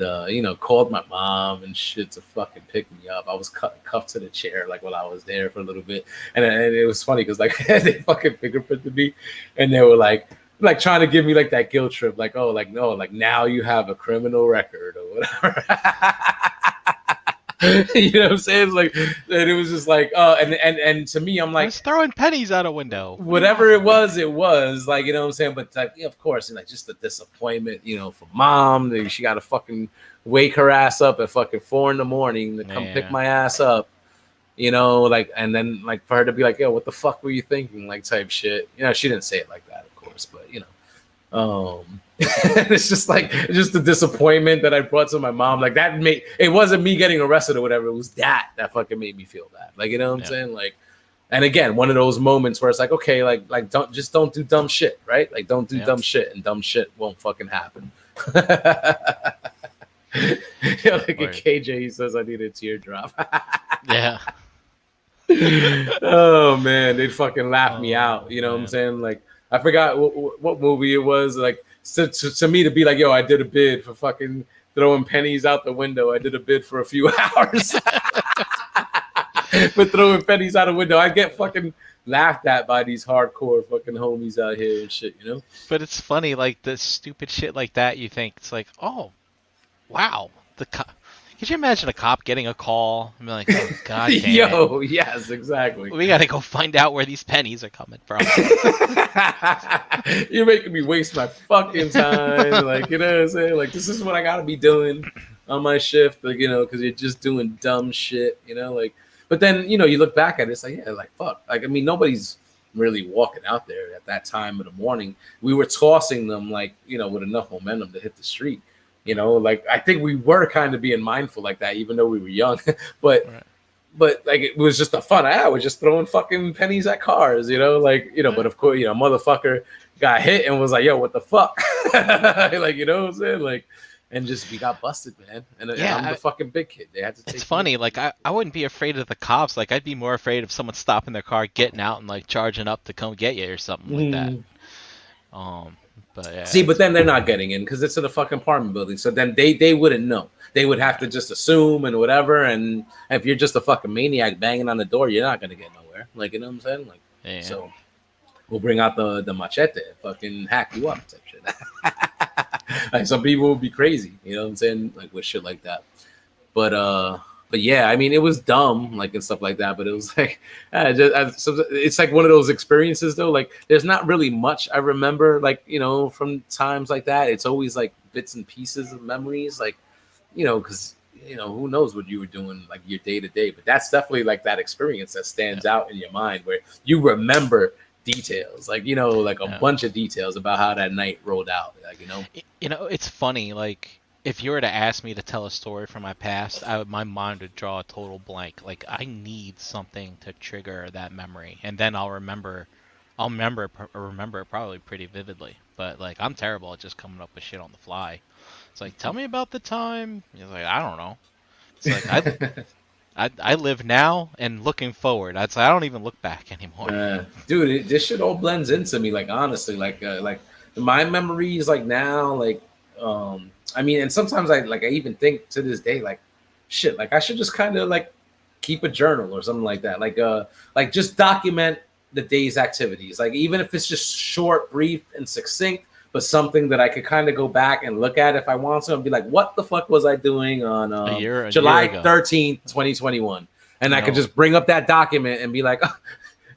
called my mom and shit to fucking pick me up. I was cuffed to the chair like while I was there for a little bit, and it was funny because like they fucking fingerprinted me, and they were like trying to give me like that guilt trip, like oh like no like now you have a criminal record or whatever. You know what I'm saying? Like, and it was just like, and to me, I'm like, just throwing pennies out a window. Whatever it was, like, you know what I'm saying? But like, of course, like just the disappointment, for mom. She got to fucking wake her ass up at fucking 4 a.m. to come pick my ass up, like, and then like for her to be like, yo, what the fuck were you thinking? Like type shit. She didn't say it like that, of course, but it's just like the disappointment that I brought to my mom. Like that it wasn't me getting arrested or whatever. It was that fucking made me feel bad. Like, what I'm saying? Like, And again, one of those moments where it's like, okay, like don't do dumb shit, right? Like don't do dumb shit, and dumb shit won't fucking happen. Like a KJ, he says, I need a teardrop. Yeah. Oh man, they'd fucking laugh me out. You know what I'm saying? Like I forgot what movie it was. Like to me to be like, yo, I did a bid for fucking throwing pennies out the window. I did a bid for a few hours for throwing pennies out the window. I get fucking laughed at by these hardcore fucking homies out here and shit. You know? But it's funny, like the stupid shit like that. You think it's like, oh, wow, the cop. Could you imagine a cop getting a call and be like, oh, God damn Yo, yes, exactly. We gotta go find out where these pennies are coming from. You're making me waste my fucking time. Like, you know what I'm saying? Like, this is what I gotta be doing on my shift, like, you know, because you're just doing dumb shit, you know? Like, but then, you know, you look back at it, it's like, yeah, like, fuck. Like, I mean, nobody's really walking out there at that time of the morning. We were tossing them, like, you know, with enough momentum to hit the street. You know, like I think we were kind of being mindful like that, even though we were young. but like it was just a fun. I was just throwing fucking pennies at cars, you know, like, you know. But of course, you know, motherfucker got hit and was like, "Yo, what the fuck?" Like, you know what I'm saying? Like, and just we got busted, man. And I'm the fucking big kid. They had to. It's funny. Like I wouldn't be afraid of the cops. Like I'd be more afraid of someone stopping their car, getting out, and like charging up to come get you or something like that. But yeah, see, but then they're not getting in because it's in a fucking apartment building. So then they wouldn't know. They would have to just assume and whatever. And if you're just a fucking maniac banging on the door, you're not gonna get nowhere. Like, you know what I'm saying? Like, so we'll bring out the machete, fucking hack you up type shit. Like some people would be crazy, you know what I'm saying? Like with shit like that. But yeah, I mean, it was dumb, like, and stuff like that. But it was like, it's like one of those experiences, though. Like, there's not really much I remember, like, you know, from times like that. It's always like bits and pieces of memories, like, you know, because, you know, who knows what you were doing, like, your day to day. But that's definitely like that experience that stands out in your mind where you remember details, like, you know, like a bunch of details about how that night rolled out, like, you know. You know, it's funny, like, if you were to ask me to tell a story from my past, my mind would draw a total blank. Like I need something to trigger that memory, and then I'll remember it probably pretty vividly. But like I'm terrible at just coming up with shit on the fly. It's like, tell me about the time. It's like, I don't know. It's like I live now and looking forward. I don't even look back anymore. Dude, this shit all blends into me. Like honestly, like my memories, like now, like I mean, and sometimes I even think to this day, like, shit, like I should just kind of like keep a journal or something like that. Like just document the day's activities. Like even if it's just short, brief, and succinct, but something that I could kind of go back and look at if I want to and be like, what the fuck was I doing on July 13th, 2021? And I could just bring up that document and be like,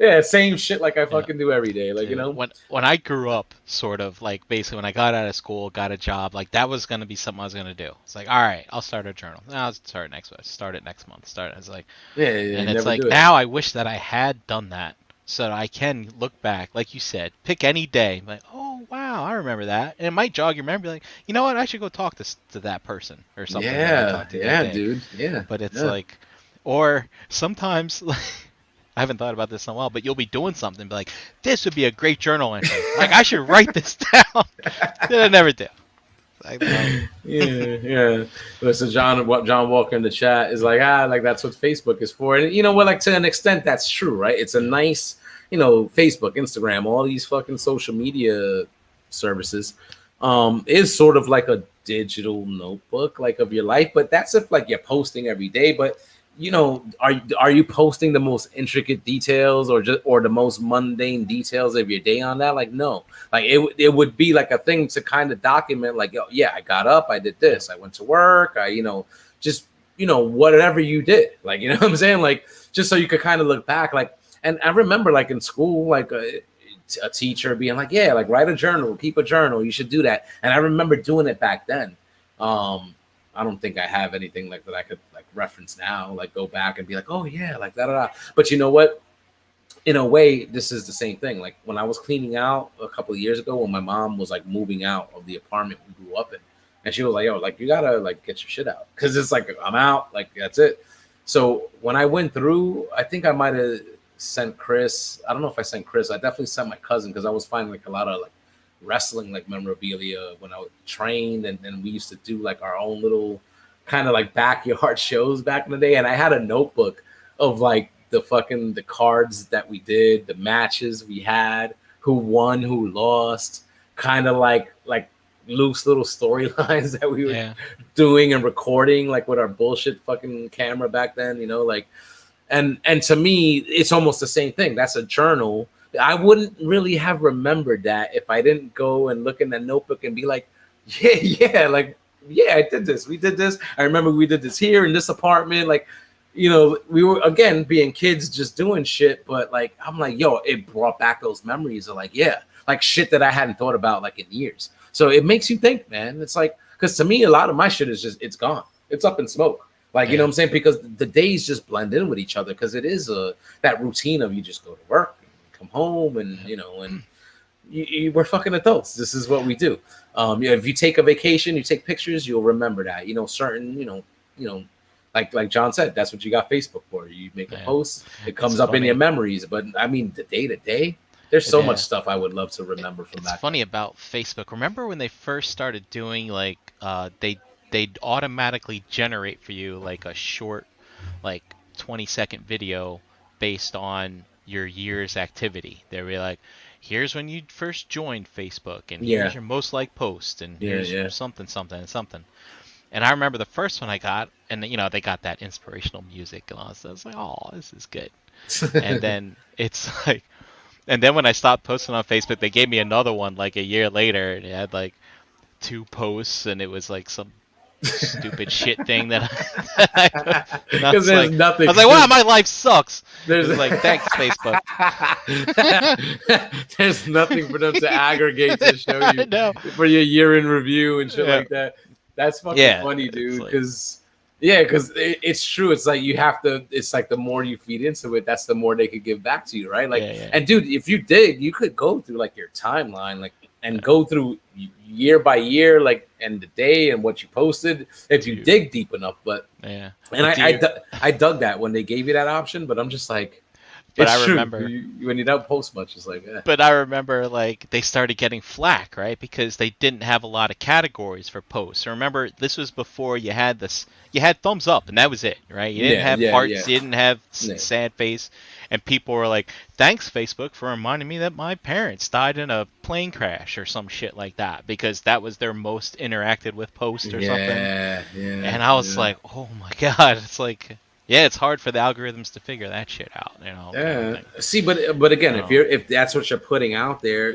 yeah, same shit like I fucking do every day. Like, you know, when I grew up, sort of like basically when I got out of school, got a job, like that was gonna be something I was gonna do. It's like, all right, I'll start a journal. No, I'll start it next month. It's like, and it's like now I wish that I had done that so that I can look back, like you said, pick any day, like, oh wow, I remember that, and it might jog your memory, like, you know what, I should go talk to that person or something. Dude, yeah. But it's like, or sometimes like. I haven't thought about this in a while, but you'll be doing something, be like, this would be a great journal entry. Like, I should write this down. I never do. Yeah. So John Walker in the chat is like, like that's what Facebook is for. And you know what, like to an extent, that's true, right? It's a nice, you know, Facebook, Instagram, all these fucking social media services is sort of like a digital notebook, like of your life. But that's if like you're posting every day. But you know, are you posting the most intricate details or the most mundane details of your day on that? Like, no, like it would be like a thing to kind of document, like, oh, yeah, I got up, I did this, I went to work, I, you know, just, you know, whatever you did, like, you know what I'm saying? Like, just so you could kind of look back, like, and I remember like in school, like a teacher being like, yeah, like write a journal, keep a journal, you should do that. And I remember doing it back then. I don't think I have anything like that I could like reference now, like go back and be like, oh yeah, like that. But you know what? In a way, this is the same thing. Like when I was cleaning out a couple of years ago, when my mom was like moving out of the apartment we grew up in, and she was like, yo, like you gotta like get your shit out. Cause it's like, I'm out, like that's it. So when I went through, I think I might have sent Chris. I don't know if I sent Chris. I definitely sent my cousin because I was finding like a lot of like wrestling like memorabilia when I trained, and we used to do like our own little kind of like backyard shows back in the day. And I had a notebook of like the cards that we did, the matches we had, who won, who lost, kind of like loose little storylines that we were Yeah. doing and recording like with our bullshit fucking camera back then, you know, like and to me it's almost the same thing. That's a journal. I wouldn't really have remembered that if I didn't go and look in that notebook and be like, yeah, like, yeah, I did this. We did this. I remember we did this here in this apartment. Like, you know, we were again being kids just doing shit, but like I'm like, yo, it brought back those memories of like, yeah, like shit that I hadn't thought about like in years. So it makes you think, man. It's like, because to me, a lot of my shit is just, it's gone. It's up in smoke. Like, you know what I'm saying? Because the days just blend in with each other because it is that routine of you just go to work, and come home, and, you know, and we're fucking adults. This is what we do. Yeah, if you take a vacation, you take pictures, you'll remember that. You know, certain, you know, like John said, that's what you got Facebook for. You make a post, it comes up in your memories. But I mean, the day to day, there's so much stuff I would love to remember from that. It's funny about Facebook. Remember when they first started doing like they'd automatically generate for you like a short, like 20-second video based on your year's activity. They'd be like, here's when you first joined Facebook, and here's your most liked post, and here's your something. And I remember the first one I got, and you know, they got that inspirational music and all that stuff. I was like, oh, this is good. And then it's like, and then when I stopped posting on Facebook, they gave me another one like a year later, and it had like 2 posts, and it was like some stupid shit thing that because there's like, nothing. I was like, wow, my life sucks. There's like, thanks, Facebook. There's nothing for them to aggregate to show you for your year in review and shit like that. That's fucking funny, dude. Because it's true. It's like you have to. It's like the more you feed into it, that's the more they could give back to you, right? Like, and dude, if you dig, you could go through like your timeline, like, and go through year by year, like, and the day and what you posted, if you dig deep enough. But and I dug that when they gave you that option. But I'm just like, but it's I true. remember when you don't post much, it's like. But I remember like they started getting flack, right? Because they didn't have a lot of categories for posts. Remember, this was before you had this. You had thumbs up, and that was it, right? You didn't have hearts. You didn't have sad face. And people were like, thanks, Facebook, for reminding me that my parents died in a plane crash or some shit like that, because that was their most interacted with post or something. And I was like, oh my God. It's like, it's hard for the algorithms to figure that shit out, you know. See, but again, if that's what you're putting out there,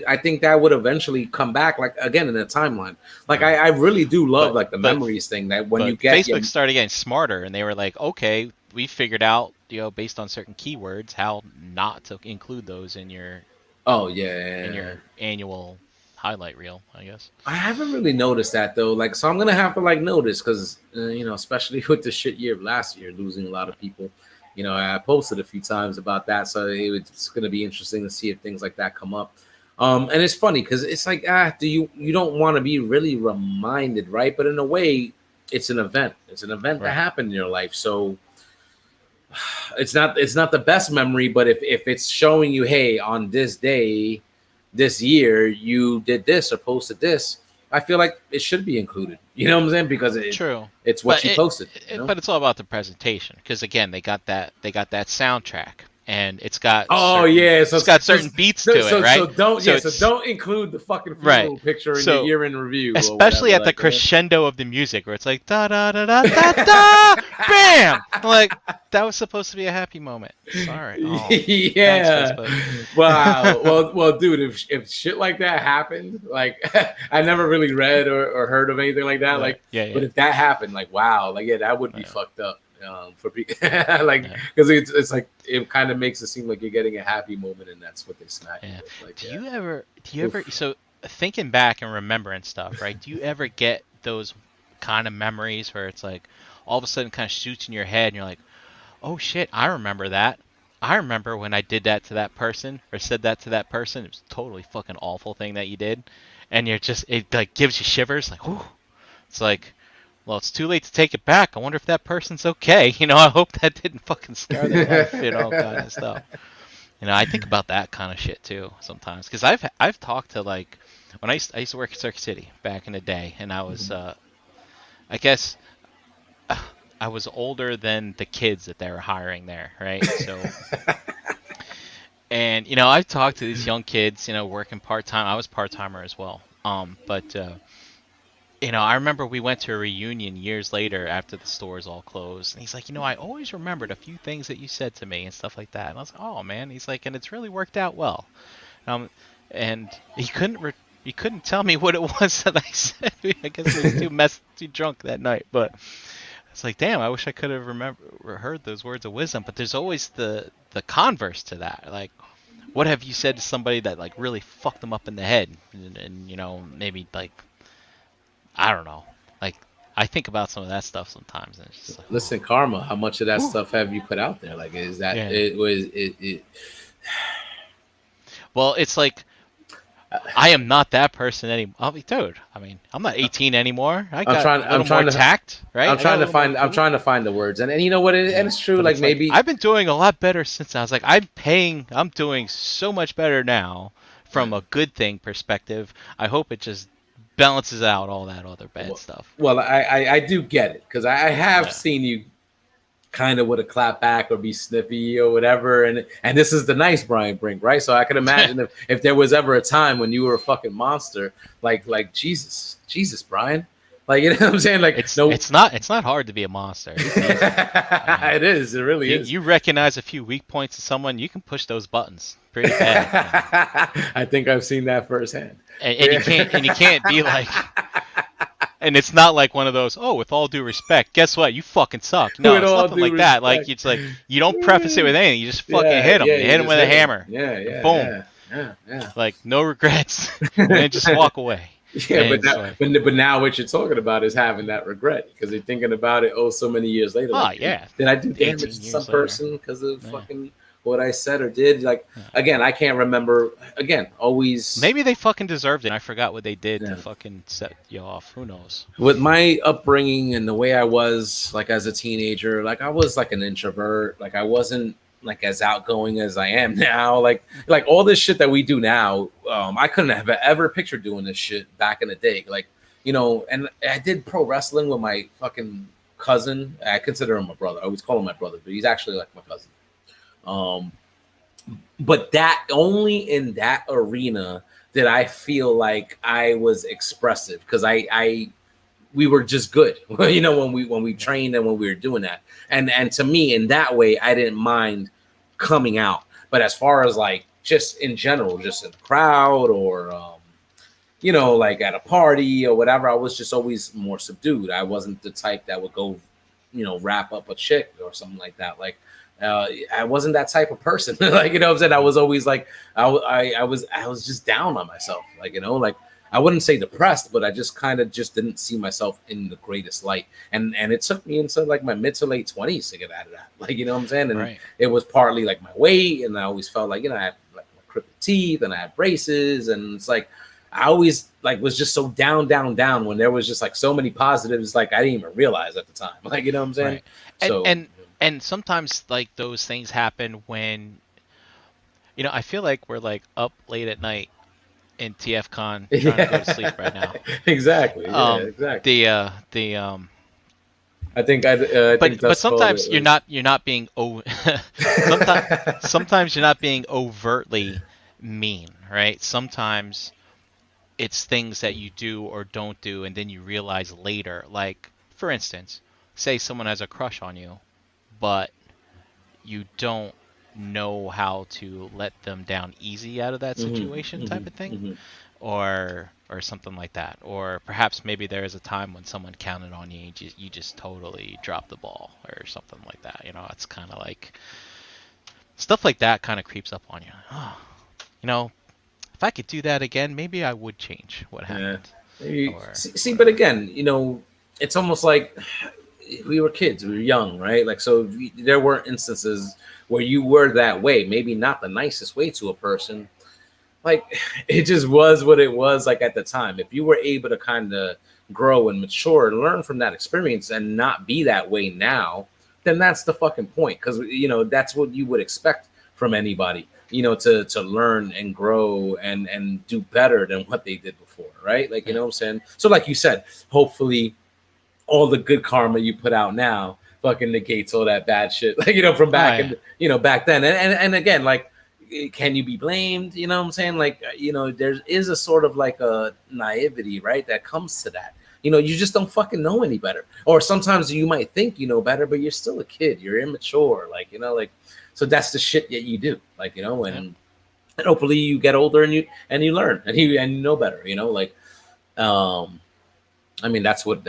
I think that would eventually come back, like, again, in a timeline. Like, I really do love like the memories thing, that when you get Facebook started getting smarter, and they were like, okay, we figured out, you know, based on certain keywords, how not to include those in your in your annual highlight reel, I guess. I haven't really noticed that though. Like, so I'm gonna have to like notice, because you know, especially with the shit year of last year, losing a lot of people. You know, I posted a few times about that, so it's gonna be interesting to see if things like that come up. And it's funny because it's like, you don't want to be really reminded, right? But in a way, it's an event. It's an event that happened in your life, so. It's not the best memory, but if it's showing you, hey, on this day, this year, you did this or posted this, I feel like it should be included. You know what I'm saying? Because it's what you posted. You know? But it's all about the presentation, because again, they got that soundtrack. And it's got it's got certain beats to it, right? So don't include the fucking funeral picture in the year in review, especially at the crescendo of the music, where it's like da da da da da da, bam! Like, that was supposed to be a happy moment. Sorry. Oh, thanks, wow. Well, dude, if shit like that happened, like I never really read or heard of anything like that, but if that happened, like, wow, like that would be fucked up. For people, like, because it's like it kind of makes it seem like you're getting a happy moment, and that's what they smack you with. Like, do you ever so thinking back and remembering stuff, right? Do you ever get those kind of memories where it's like all of a sudden kind of shoots in your head and you're like, oh shit, I remember that. I remember when I did that to that person or said that to that person. It was a totally fucking awful thing that you did, and it like gives you shivers, like, whoo. It's like, well, it's too late to take it back. I wonder if that person's okay. I hope that didn't fucking scar their life, kind of stuff. I think about that kind of shit too sometimes, because I've talked to, like, when I used to work at Circuit City back in the day, and I was I guess I was older than the kids that they were hiring there, right? So, and I've talked to these young kids, working part time. I was part timer as well. But I remember we went to a reunion years later after the stores all closed, and he's like, I always remembered a few things that you said to me and stuff like that. And I was like, oh man, he's like, and it's really worked out well. And he couldn't tell me what it was that I said. I guess he was too drunk that night. But it's like, damn, I wish I could have heard those words of wisdom. But there's always the converse to that. Like, what have you said to somebody that, like, really fucked them up in the head? And maybe, like, I don't know. Like, I think about some of that stuff sometimes. And it's just like, listen, Karma, how much of that stuff have you put out there? Like, is that it? Well, it's like, I am not that person anymore. Dude, I mean, I'm not 18 anymore. I'm trying to tact, right? I'm trying to find the words, and you know what? And it's true. Like, maybe I've been doing a lot better since I was like, I'm doing so much better now from a good thing perspective. I hope it just balances out all that other bad stuff. Well, I do get it, because I have seen you kind of with a clap back or be snippy or whatever, and this is the nice Brian Brink, right? So I can imagine if there was ever a time when you were a fucking monster, like Jesus Brian, like, you know what I'm saying? Like, it's not hard to be a monster. It is. It really is. You recognize a few weak points in someone, you can push those buttons pretty bad. I think I've seen that firsthand. And you can't be like. And it's not like one of those, oh, with all due respect, guess what? You fucking suck. No, it's nothing like that. Like, it's like, you don't preface it with anything. You just fucking hit them. You hit them with a hammer. Yeah. Boom. Yeah. Like, no regrets. And then just walk away. Yeah, but now what you're talking about is having that regret, because you're thinking about it, so many years later. Oh, like, yeah. Did I do damage to some person because of fucking what I said or did? Like, again, I can't remember. Again, always. Maybe they fucking deserved it. I forgot what they did to fucking set you off. Who knows? With my upbringing and the way I was, like, as a teenager, like, I was like an introvert. Like, I wasn't like as outgoing as I am now. Like all this shit that we do now, I couldn't have ever pictured doing this shit back in the day. Like, and I did pro wrestling with my fucking cousin. I consider him my brother. I always call him my brother, but he's actually like my cousin. But that only in that arena did I feel like I was expressive, because we were just good, when we trained and when we were doing that. And to me, in that way, I didn't mind coming out. But as far as, like, just in general, just in the crowd or, like at a party or whatever, I was just always more subdued. I wasn't the type that would go, wrap up a chick or something like that. Like, I wasn't that type of person. Like, what I'm saying? I was always like, I was just down on myself. Like, like, I wouldn't say depressed, but I just kind of just didn't see myself in the greatest light. And it took me into like my mid to late 20s to get out of that. Like, what I'm saying? And It was partly like my weight. And I always felt like, I had like my crooked teeth and I had braces. And it's like, I always like was just so down when there was just like so many positives. Like, I didn't even realize at the time. Like, what I'm saying? Right. And sometimes, like, those things happen when, I feel like we're like up late at night in TFCon trying to go to sleep right now. Exactly. Exactly. I think but sometimes you're not being sometimes you're not being overtly mean, right? Sometimes it's things that you do or don't do, and then you realize later. Like, for instance, say someone has a crush on you, but you don't know how to let them down easy out of that situation, type of thing, or something like that. Or perhaps maybe there is a time when someone counted on you, you just totally dropped the ball or something like that. It's kind of like stuff like that kind of creeps up on you. Oh, if I could do that again, maybe I would change what happened. See, but again, it's almost like we were kids, we were young, right? Like, so there were instances where you were that way, maybe not the nicest way to a person. Like, it just was what it was, like, at the time. If you were able to kind of grow and mature and learn from that experience and not be that way now, then that's the fucking point. Because that's what you would expect from anybody, to learn and grow and do better than what they did before, right? Like, you know what I'm saying? So like you said, hopefully all the good karma you put out now fucking negates all that bad shit, like, from back back then. And again, like, can you be blamed? You know what I'm saying? Like, there is a sort of like a naivety, right, that comes to that. You just don't fucking know any better. Or sometimes you might think you know better, but you're still a kid. You're immature. Like, like, so that's the shit that you do. Like, and hopefully you get older and you learn and you know better, like, I mean, that's what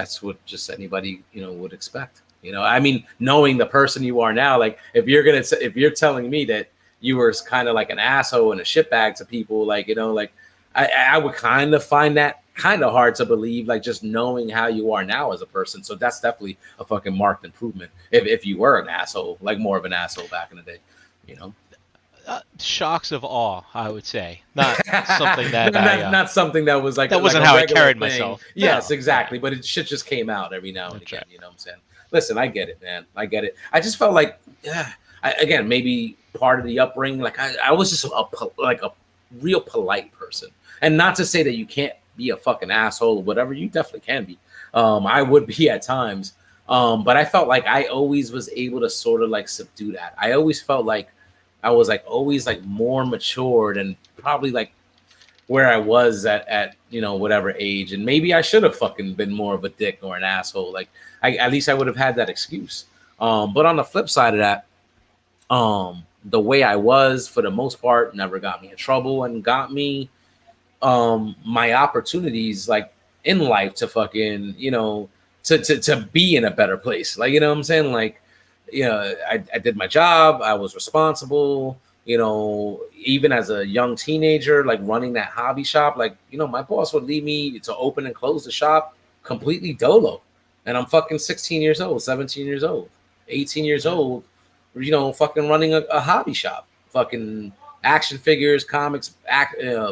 just anybody, would expect. I mean, knowing the person you are now, like, if you're telling me that you were kind of like an asshole and a shitbag to people, like, like, I would kind of find that kind of hard to believe, like, just knowing how you are now as a person. So that's definitely a fucking marked improvement if you were an asshole, like more of an asshole back in the day, Shocks of awe, I would say, not something that not something that was like that wasn't like how I carried thing. Myself. Yes, exactly. But shit just came out every now and again. Right. You know what I'm saying? Listen, I get it, man. I get it. I just felt like, again, maybe part of the upbringing, like I was just a real polite person, and not to say that you can't be a fucking asshole or whatever. You definitely can be. I would be at times, but I felt like I always was able to sort of like subdue that. I always felt like I was like always like more matured and probably like where I was at whatever age, and maybe I should have fucking been more of a dick or an asshole. Like, at least I would have had that excuse. But on the flip side of that, the way I was for the most part never got me in trouble and got me my opportunities like in life to fucking to be in a better place. Like, you know what I'm saying? Like, I did my job. I was responsible, even as a young teenager, like running that hobby shop, like, my boss would leave me to open and close the shop completely dolo. And I'm fucking 16 years old, 17 years old, 18 years old, fucking running a hobby shop, fucking action figures, comics,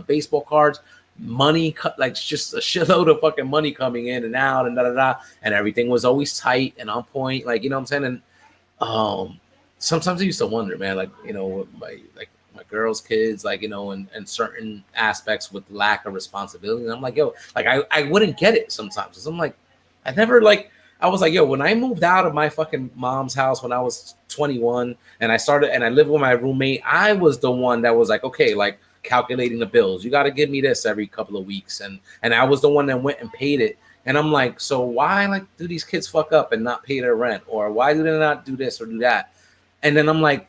baseball cards, money, like just a shitload of fucking money coming in and out and and everything was always tight and on point. Like, you know what I'm saying? And sometimes I used to wonder, man, like, my girl's kids, like, and certain aspects with lack of responsibility. And I'm like, yo, like, I wouldn't get it sometimes. Cause I'm like, I was like, yo, when I moved out of my fucking mom's house when I was 21 and I lived with my roommate, I was the one that was like, okay, like calculating the bills. You got to give me this every couple of weeks. And I was the one that went and paid it. And I'm like, so why like do these kids fuck up and not pay their rent? Or why do they not do this or do that? And then I'm like,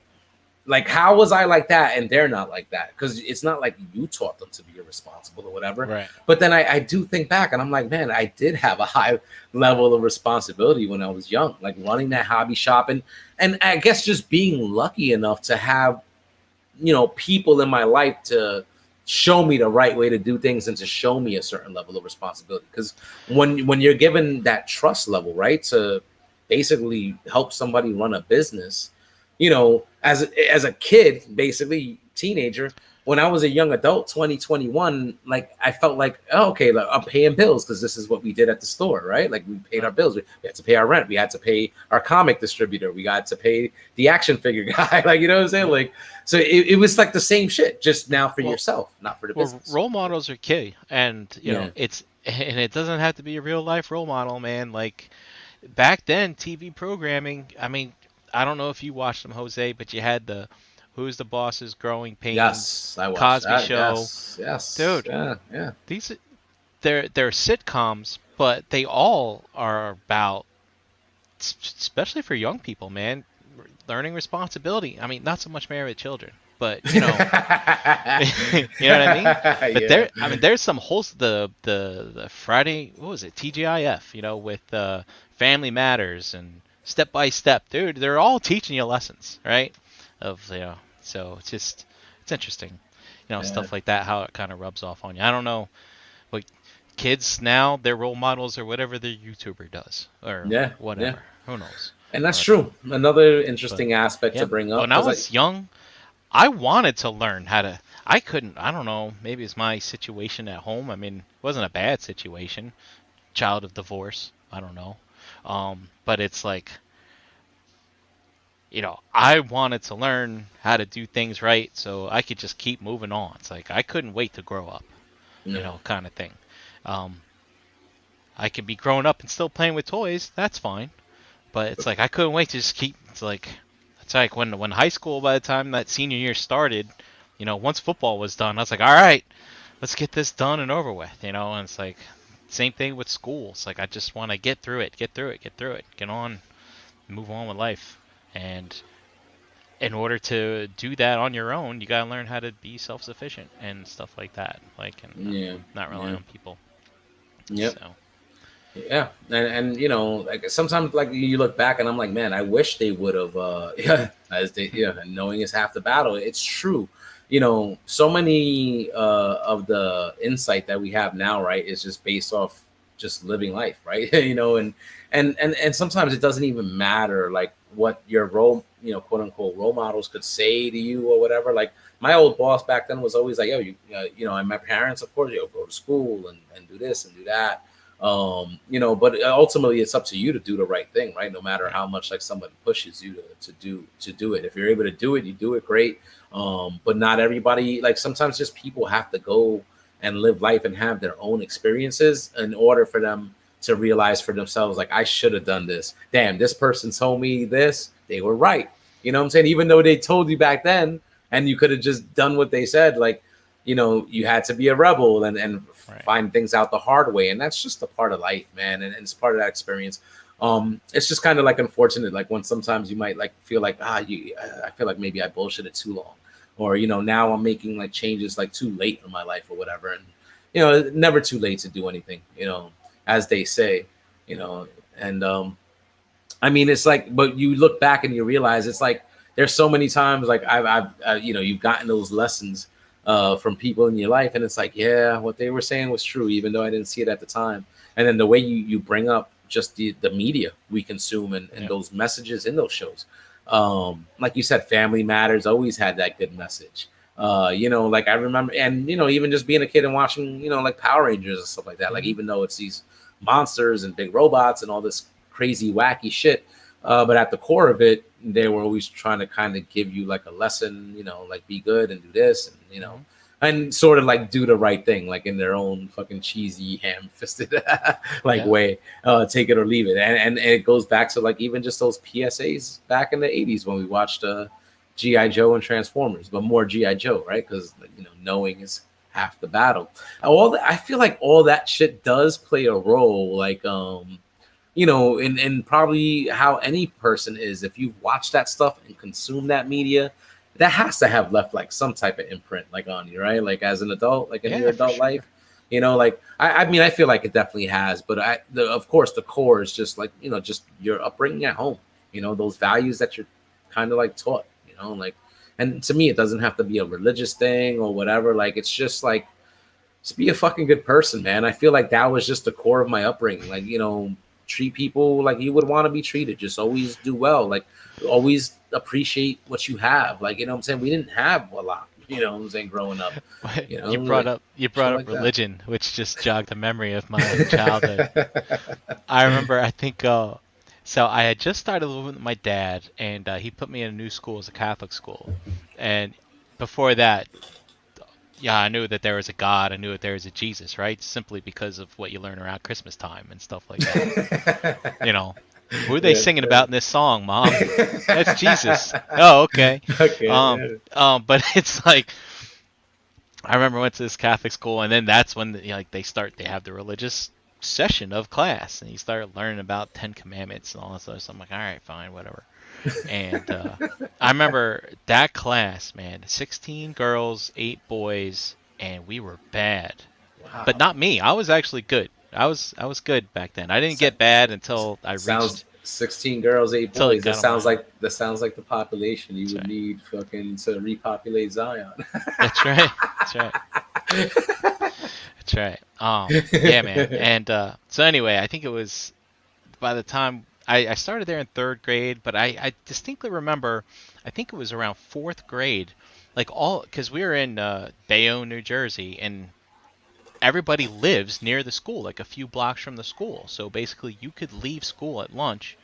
how was I like that and they're not like that? Because it's not like you taught them to be irresponsible or whatever. Right. But then I do think back and I'm like, man, I did have a high level of responsibility when I was young, like running that hobby shop and I guess just being lucky enough to have, people in my life to show me the right way to do things and to show me a certain level of responsibility. Because when you're given that trust level, right, to basically help somebody run a business, as a kid, basically teenager, when I was a young adult, 2021, like I felt like, oh, okay, like, I'm paying bills because this is what we did at the store, right? Like we paid our bills. We had to pay our rent. We had to pay our comic distributor. We got to pay the action figure guy. Like, you know what I'm saying? Like, so it was like the same shit, just now for yourself, not for the business. Role models are key, and it doesn't have to be a real life role model, man. Like back then, TV programming. I mean, I don't know if you watched them, Jose, but you had the Who's the Boss's Growing Pains, yes, I watched Cosby that. Show. Yes, dude. Yeah. They're sitcoms, but they all are about, especially for young people, man, learning responsibility. I mean, not so much Married with Children, but you know, you know what I mean. But there's some the Friday, what was it, TGIF, with Family Matters and Step by Step, dude. They're all teaching you lessons, right? So it's interesting, stuff like that, how it kind of rubs off on you. I don't know, but kids now, their role models or whatever their YouTuber does or whatever. Yeah. Who knows? And that's true. Another interesting aspect to bring up. When I was young, I wanted to learn how to. I couldn't. I don't know. Maybe it's my situation at home. I mean, it wasn't a bad situation. child of divorce. I don't know. But it's like, I wanted to learn how to do things right so I could just keep moving on. It's like I couldn't wait to grow up, No. kind of thing. Um, I could be grown up and still playing with toys. That's fine. But it's like I couldn't wait to just keep. It's like when high school, by the time that senior year started, once football was done, I was like, all right, let's get this done and over with, And it's like same thing with school. It's like I just want to get through it, get on, move on with life. And in order to do that on your own, you gotta learn how to be self-sufficient and stuff like that, and Yeah. not rely on people. Yep. So Yeah, and like sometimes like you look back and I'm like, man, I wish they would have. Yeah, and knowing is half the battle. It's true. So many of the insight that we have now, right, is just based off just living life, right? And sometimes it doesn't even matter like what your role, quote unquote role models could say to you or whatever. Like my old boss back then was always like, yo, and my parents, of course, go to school and do this and do that. But ultimately it's up to you to do the right thing, right? No matter how much like somebody pushes you to do it. If you're able to do it, you do it great. But not everybody, like sometimes just people have to go and live life and have their own experiences in order for them to realize for themselves, like, I should have done this. Damn, this person told me this, they were right. You know what I'm saying? Even though they told you back then and you could have just done what they said, like, you had to be a rebel and right. find things out the hard way. And that's just a part of life, man. And it's part of that experience. It's just kind of like unfortunate, like when sometimes you might like feel like, I feel like maybe I bullshitted too long. Or, now I'm making like changes like too late in my life or whatever. And, never too late to do anything, as they say, and I mean, it's like, but you look back and you realize it's like there's so many times like I've you've gotten those lessons from people in your life, and it's like, yeah, what they were saying was true, even though I didn't see it at the time. And then the way you bring up just the media we consume and those messages in those shows, like you said, Family Matters always had that good message. Like I remember, and even just being a kid and watching, like Power Rangers and stuff like that. Like even though it's these monsters and big robots and all this crazy wacky shit, but at the core of it, they were always trying to kind of give you like a lesson, like be good and do this, and and sort of like do the right thing, like in their own fucking cheesy ham-fisted like way, take it or leave it. And it goes back to like even just those PSAs back in the 80s when we watched GI Joe and Transformers, but more GI Joe, right? Because knowing is half the battle. I feel like all that shit does play a role, like in probably how any person is. If you've watched that stuff and consumed that media, that has to have left like some type of imprint like on you, right? Like as an adult, like in your adult life, like I mean, I feel like it definitely has. But of course, the core is just like just your upbringing at home. Those values that you're kind of like taught. Like, and to me, it doesn't have to be a religious thing or whatever. Like, it's just like, just be a fucking good person, man. I feel like that was just the core of my upbringing. Like, treat people like you would want to be treated. Just always do well. Like, always appreciate what you have. Like, what I'm saying? We didn't have a lot, what I'm saying, growing up. You brought up like religion, which just jogged a memory of my childhood. I remember, I think, so I had just started living with my dad, and he put me in a new school, as a Catholic school. And before that, yeah, I knew that there was a God. I knew that there was a Jesus, right? Simply because of what you learn around Christmas time and stuff like that. Who are they singing about in this song, Mom? That's Jesus. Oh, okay. But it's like, I remember I went to this Catholic school, and then that's when they have the religious session of class, and you start learning about 10 Commandments and all that stuff. So I'm like, all right, fine, whatever. And I remember that class, man, 16 girls, 8 boys, and we were bad. Wow. But not me. I was actually good. I was good back then. I didn't get bad until I reached 16 girls, 8 boys. That sounds like the population you would need fucking to repopulate Zion. That's right. That's right. That's right. Yeah, man. And so anyway, I think it was by the time I started there in 3rd grade, but I distinctly remember, I think it was around 4th grade, like because we were in Bayonne, New Jersey, and everybody lives near the school, like a few blocks from the school. So basically, you could leave school at lunch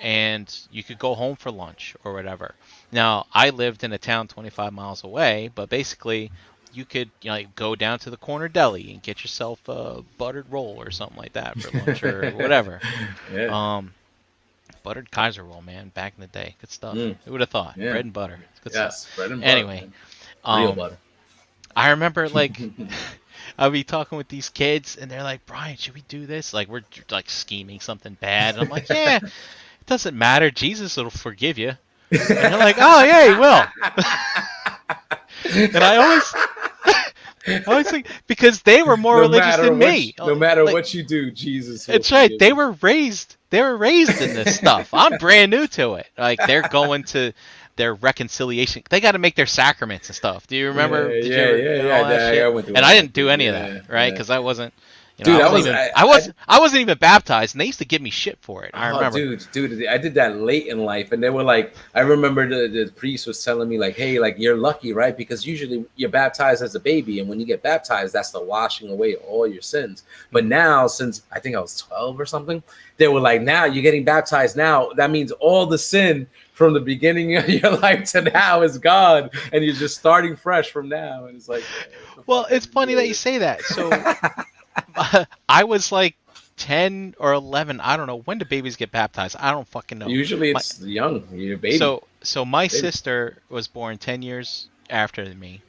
and you could go home for lunch or whatever. Now, I lived in a town 25 miles away, but basically, you could like go down to the corner deli and get yourself a buttered roll or something like that for lunch or whatever. Yeah. Um, Buttered Kaiser roll, man, back in the day, good stuff. Mm, Who would have thought? yeah. Bread and butter, good stuff. Yes. Bread and butter. Anyway, Man. Real um, butter. I remember like I'll be talking with these kids and they're like, Brian, should we do this? Like we're like scheming something bad. And I'm like, yeah, it doesn't matter. Jesus will forgive you. And they're like, oh yeah, he will. And I always think because they were more religious than me. No matter Like, what you do, Jesus. Will that's right. forgive They you. were raised. They were raised in this stuff. I'm brand new to it. Like they're going to their reconciliation. They got to make their sacraments and stuff. Do you remember? Yeah, Did yeah, you ever yeah, do yeah, all that yeah, shit? I went through And all I that didn't do too. any of Yeah, that, right? yeah. Because I wasn't. Dude, I wasn't even baptized, and they used to give me shit for it. I remember. Dude, I did that late in life, and they were like, I remember the priest was telling me like, hey, like you're lucky, right? Because usually you're baptized as a baby, and when you get baptized, that's the washing away all your sins. But now, since I think I was 12 or something, they were like, now you're getting baptized now. That means all the sin from the beginning of your life to now is gone, and you're just starting fresh from now. And it's like, Well, it's funny that you say that. So I was like 10 or 11. I don't know. When do babies get baptized? I don't fucking know. Usually it's young, you're a baby. So my sister was born 10 years after me,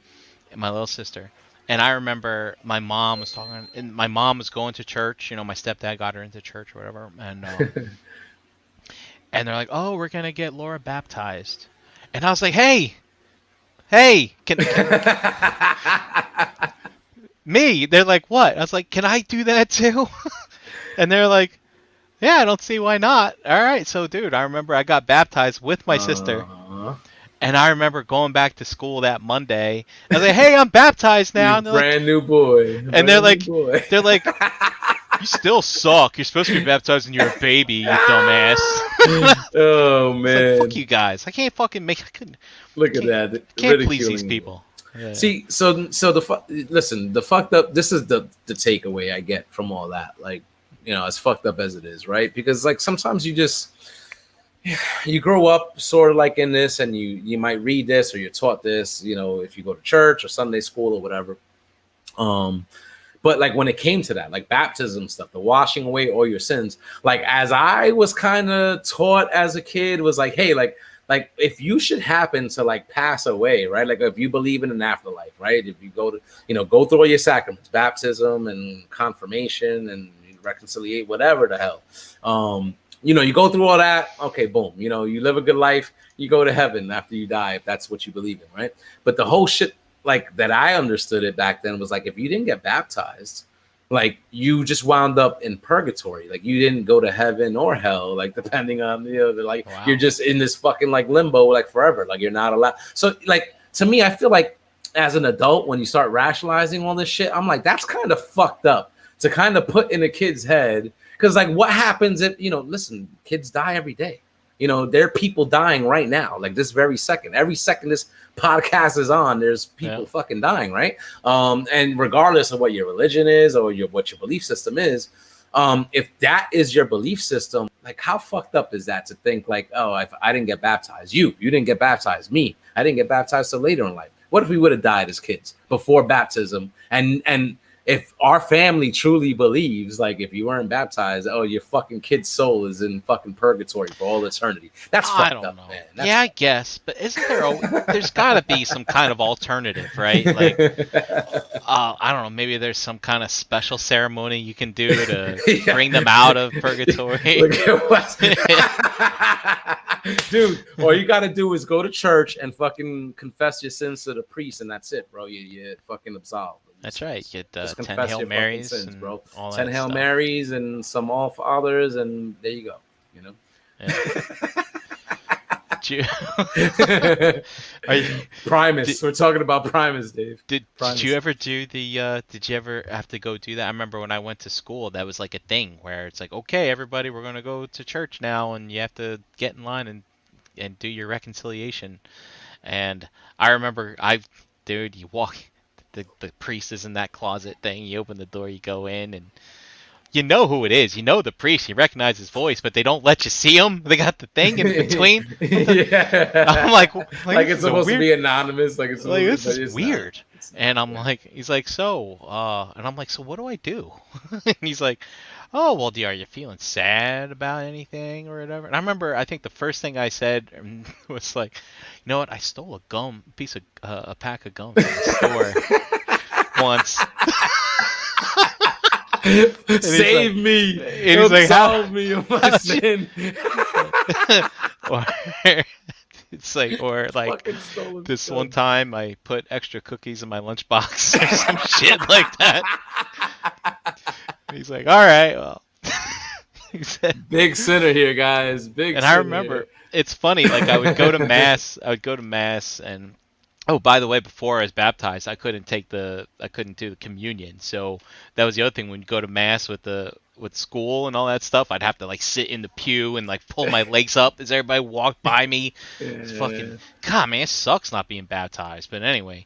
my little sister. And I remember my mom was talking, and my mom was going to church. You know, my stepdad got her into church or whatever. And they're like, oh, we're going to get Laura baptized. And I was like, hey, can me? They're like, what? I was like, can I do that too? And they're like, yeah, I don't see why not. All right, so dude, I remember I got baptized with my sister, and I remember going back to school that Monday. I was like, hey, I'm baptized now. And Brand new boy. and they're like, you still suck. You're supposed to be baptized when you're a baby, you dumbass. Oh It's man, like, fuck you guys. I can't fucking make. I couldn't. look at that. Can't please these Ridiculing. people. Yeah. See, so listen, the fucked up. This is the takeaway I get from all that. Like, you know, as fucked up as it is, right? Because like sometimes you grow up sort of like in this, and you might read this or you're taught this. You know, if you go to church or Sunday school or whatever. But like when it came to that, like baptism stuff, the washing away all your sins, like as I was kind of taught as a kid, was like, hey, like if you should happen to like pass away, right? Like if you believe in an afterlife, right? If you go to, you know, go through all your sacraments, baptism and confirmation and reconciliate, whatever the hell. You know, you go through all that, okay, boom, you know, you live a good life, you go to heaven after you die, if that's what you believe in, right? But the whole shit like that I understood it back then was like if you didn't get baptized, like you just wound up in purgatory. Like you didn't go to heaven or hell, like depending on, you know, like Wow. you're just in this fucking like limbo like forever. Like you're not allowed. So like to me, I feel like as an adult, when you start rationalizing all this shit, I'm like, that's kind of fucked up to kind of put in a kid's head. Because like what happens if, you know, listen, kids die every day. You know, there are people dying right now, like this very second. Every second this podcast is on, there's people fucking dying, right? And regardless of what your religion is or what your belief system is, if that is your belief system, like how fucked up is that to think like, oh, if I didn't get baptized, you didn't get baptized, me, I didn't get baptized till later in life. What if we would have died as kids before baptism? And if our family truly believes, like, if you weren't baptized, oh, your fucking kid's soul is in fucking purgatory for all eternity. That's I fucked don't up, know. man. Yeah, I guess, but isn't there? There's got to be some kind of alternative, right? Like, I don't know. Maybe there's some kind of special ceremony you can do to bring them out of purgatory. Look at what, dude. All you gotta do is go to church and fucking confess your sins to the priest, and that's it, bro. You're fucking absolved. That's right. Get 10 confess Hail your fucking Marys, sins, and bro. all 10 that Hail stuff. Marys and some All Fathers, and there you go. You know. Yeah. Are you, Primus. We're talking about Primus, Dave. did Primus. you ever do the? Did you ever have to go do that? I remember when I went to school, that was like a thing where it's like, okay, everybody, we're gonna go to church now, and you have to get in line and do your reconciliation. And I remember, dude, you walk. the priest is in that closet thing. You open the door, you go in, and you know who it is. You know the priest. You recognize his voice, but they don't let you see him. They got the thing in between. I'm like like it's supposed to be anonymous. Like it's like supposed this to, is weird. And I'm like, he's like, so, and I'm like, so what do I do? And he's like, oh, well, are you feeling sad about anything or whatever? And I remember, I think the first thing I said was like, you know what? I stole a pack of gum from the store once. Save like, me! And he's like, absolve me of my sin. Or it's like, or like this one time I put extra cookies in my lunchbox or some shit like that. And he's like, all right, well. He said, big sinner here, guys. Big. And sinner I remember here. It's funny. Like I would go to mass. And oh, by the way, before I was baptized, I couldn't do the communion. So that was the other thing. When you go to mass with school and all that stuff, I'd have to like sit in the pew and like pull my legs up as everybody walked by me. It's fucking, God, man, it sucks not being baptized. But anyway,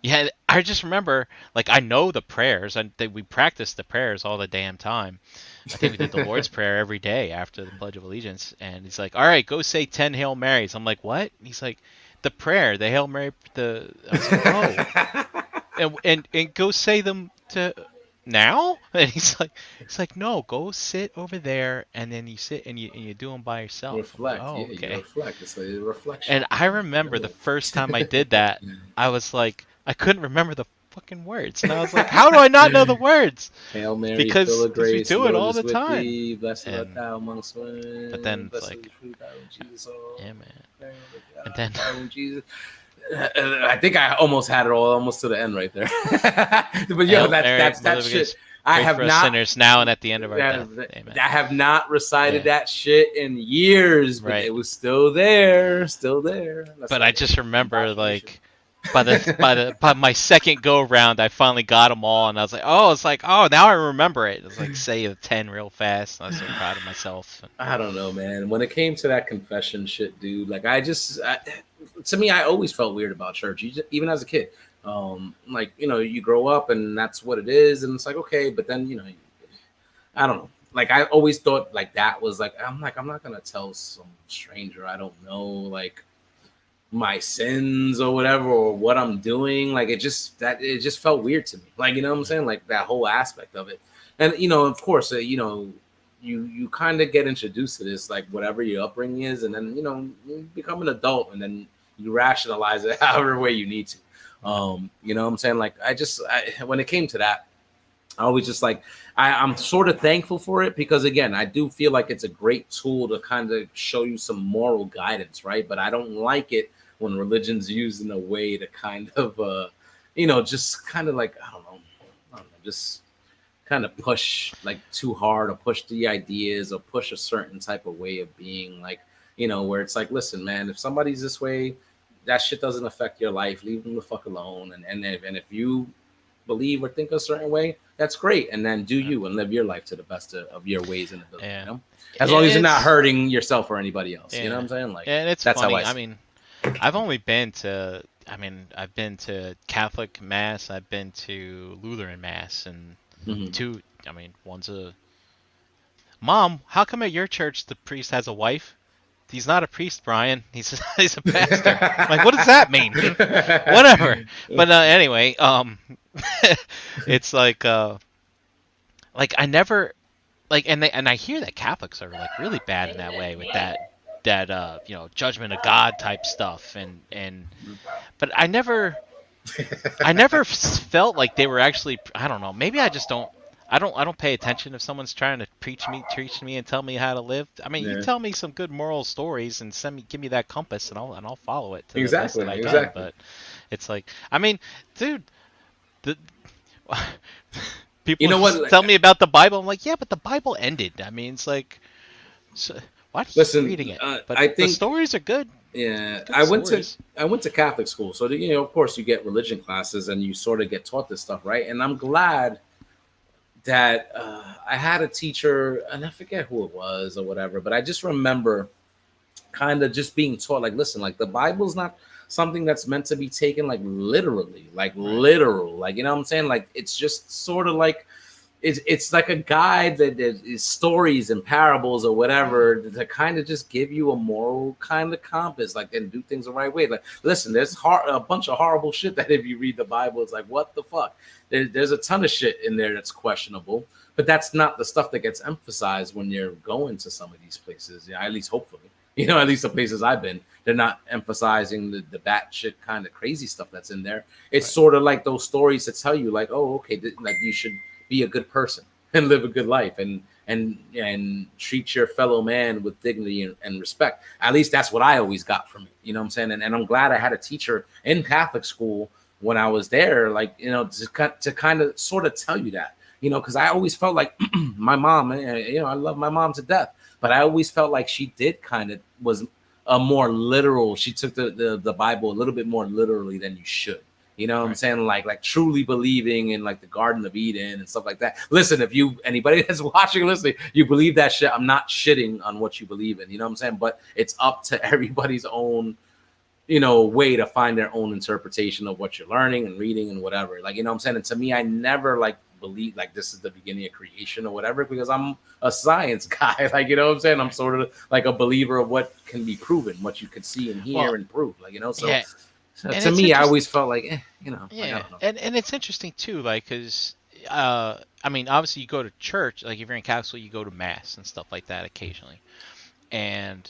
yeah, I just remember, like, I know the prayers, and we practiced the prayers all the damn time. I think we did the Lord's Prayer every day after the Pledge of Allegiance. And he's like, all right, go say 10 Hail Marys. I'm like, what? And he's like, the prayer, the Hail Mary, I was like, oh. and go say them to now? And he's like, no, go sit over there, and then you sit and you do them by yourself. Reflect. Like, oh, yeah, okay. You reflect. It's like a reflection. And I remember the first time I did that, I was like, I couldn't remember the fucking words, and I was like, how do I not know the words? Hail Mary, because full of grace, we do it all the with time. Thee, blessed art thou amongst women. But then blessed like, Jesus, yeah, man. And then Jesus. I think I almost had it all, almost to the end right there. But yo, that's that shit. I have not sinners now and at the end of our death. Amen. I have not recited that shit in years, but it was still there. That's but I just remember like by my second go round, I finally got them all, and I was like, now I remember it. It was like say the 10 real fast. And I was so proud of myself. I don't know, man. When it came to that confession shit, dude, like to me, I always felt weird about church, even as a kid. Like, you grow up and that's what it is, and it's like, okay, but then I don't know. Like I always thought like that was like, I'm not gonna tell some stranger I don't know like my sins or whatever or what I'm doing. Like it just felt weird to me. Like, you know what I'm saying? Like that whole aspect of it. And of course, you kind of get introduced to this, like whatever your upbringing is, and then you become an adult, and then you rationalize it however way you need to. You know what I'm saying? Like when it came to that, I always just like I'm sort of thankful for it, because again, I do feel like it's a great tool to kind of show you some moral guidance, right? But I don't like it when religion's used in a way to kind of just kind of like I don't know, just kind of push like too hard, or push the ideas, or push a certain type of way of being, like where it's like, listen, man, if somebody's this way, that shit doesn't affect your life. Leave them the fuck alone. And if you believe or think a certain way, that's great. And then do you and live your life to the best of your ways and ability. Yeah. As long as you're not hurting yourself or anybody else. Yeah. You know what I'm saying? Like, and it's that's funny. How I mean, I've only been to. I've been to Catholic Mass. I've been to Lutheran Mass, and two. One's a. Mom, how come at your church the priest has a wife? He's not a priest, Brian. He's a pastor. Like, what does that mean? Whatever. But anyway, it's like I never like, and I hear that Catholics are like really bad in that way with that judgment of God type stuff, but I never felt like they were actually. I don't know. Maybe I just don't. I don't pay attention if someone's trying to teach me and tell me how to live. You tell me some good moral stories and give me that compass, and I'll follow it. Exactly. But it's like, dude, people tell me about the Bible. I'm like, yeah, but the Bible ended. It's like, so, why do you keep reading it? But I think the stories are good. Yeah, I went to Catholic school, so of course you get religion classes and you sort of get taught this stuff, right? And I'm glad that I had a teacher, and I forget who it was or whatever, but I just remember kind of just being taught, like, listen, like the Bible's not something that's meant to be taken like literally, like Right. literal, like, you know what I'm saying? Like it's just sort of like it's like a guide that is stories and parables or whatever to kind of just give you a moral kind of compass, like, and do things the right way. Like, listen, there's a bunch of horrible shit that if you read the Bible, it's like, what the fuck? There's a ton of shit in there that's questionable, but that's not the stuff that gets emphasized when you're going to some of these places. Yeah, at least hopefully, at least the places I've been, they're not emphasizing the batshit kind of crazy stuff that's in there. It's Right. sort of like those stories that tell you, like, oh, okay, like you should be a good person and live a good life and treat your fellow man with dignity and respect. At least that's what I always got from it. You know what I'm saying? And I'm glad I had a teacher in Catholic school when I was there, like, to kind of sort of tell you that, because I always felt like my mom, I love my mom to death, but I always felt like she did kind of was a more literal. She took the Bible a little bit more literally than you should. You know what I'm Right. saying? Like truly believing in like the Garden of Eden and stuff like that. Listen, if anybody that's watching, listening, you believe that shit, I'm not shitting on what you believe in. You know what I'm saying? But it's up to everybody's own, way to find their own interpretation of what you're learning and reading and whatever. Like, you know what I'm saying? And to me, I never like believe like this is the beginning of creation or whatever, because I'm a science guy. Like, you know what I'm saying? I'm sort of like a believer of what can be proven, what you could see and hear Well, and prove. Like, so. yeah, So and to it's me, I interesting. always felt like, like, I Yeah, don't know. and it's interesting too, like, cause I mean, obviously you go to church, like if you're in Catholic school, you go to mass and stuff like that occasionally, and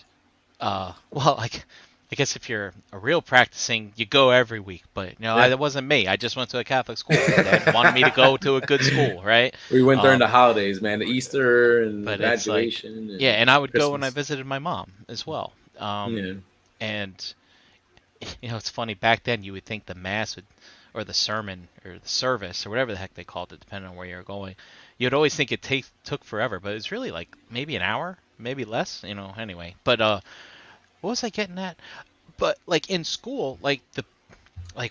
well, like, I guess if you're a real practicing, you go every week, but Yeah. that wasn't me. I just went to a Catholic school. My dad wanted me to go to a good school, right? We went during Um, the holidays, man, the Easter and but it's like, graduation yeah, and and I would go when I Christmas. visited my mom as well. Yeah. And it's funny, back then you would think the mass would, or the sermon or the service or whatever the heck they called it, depending on where you're going, you'd always think it took forever, but it's really like maybe an hour, maybe less, anyway. But what was I getting at? But like in school, like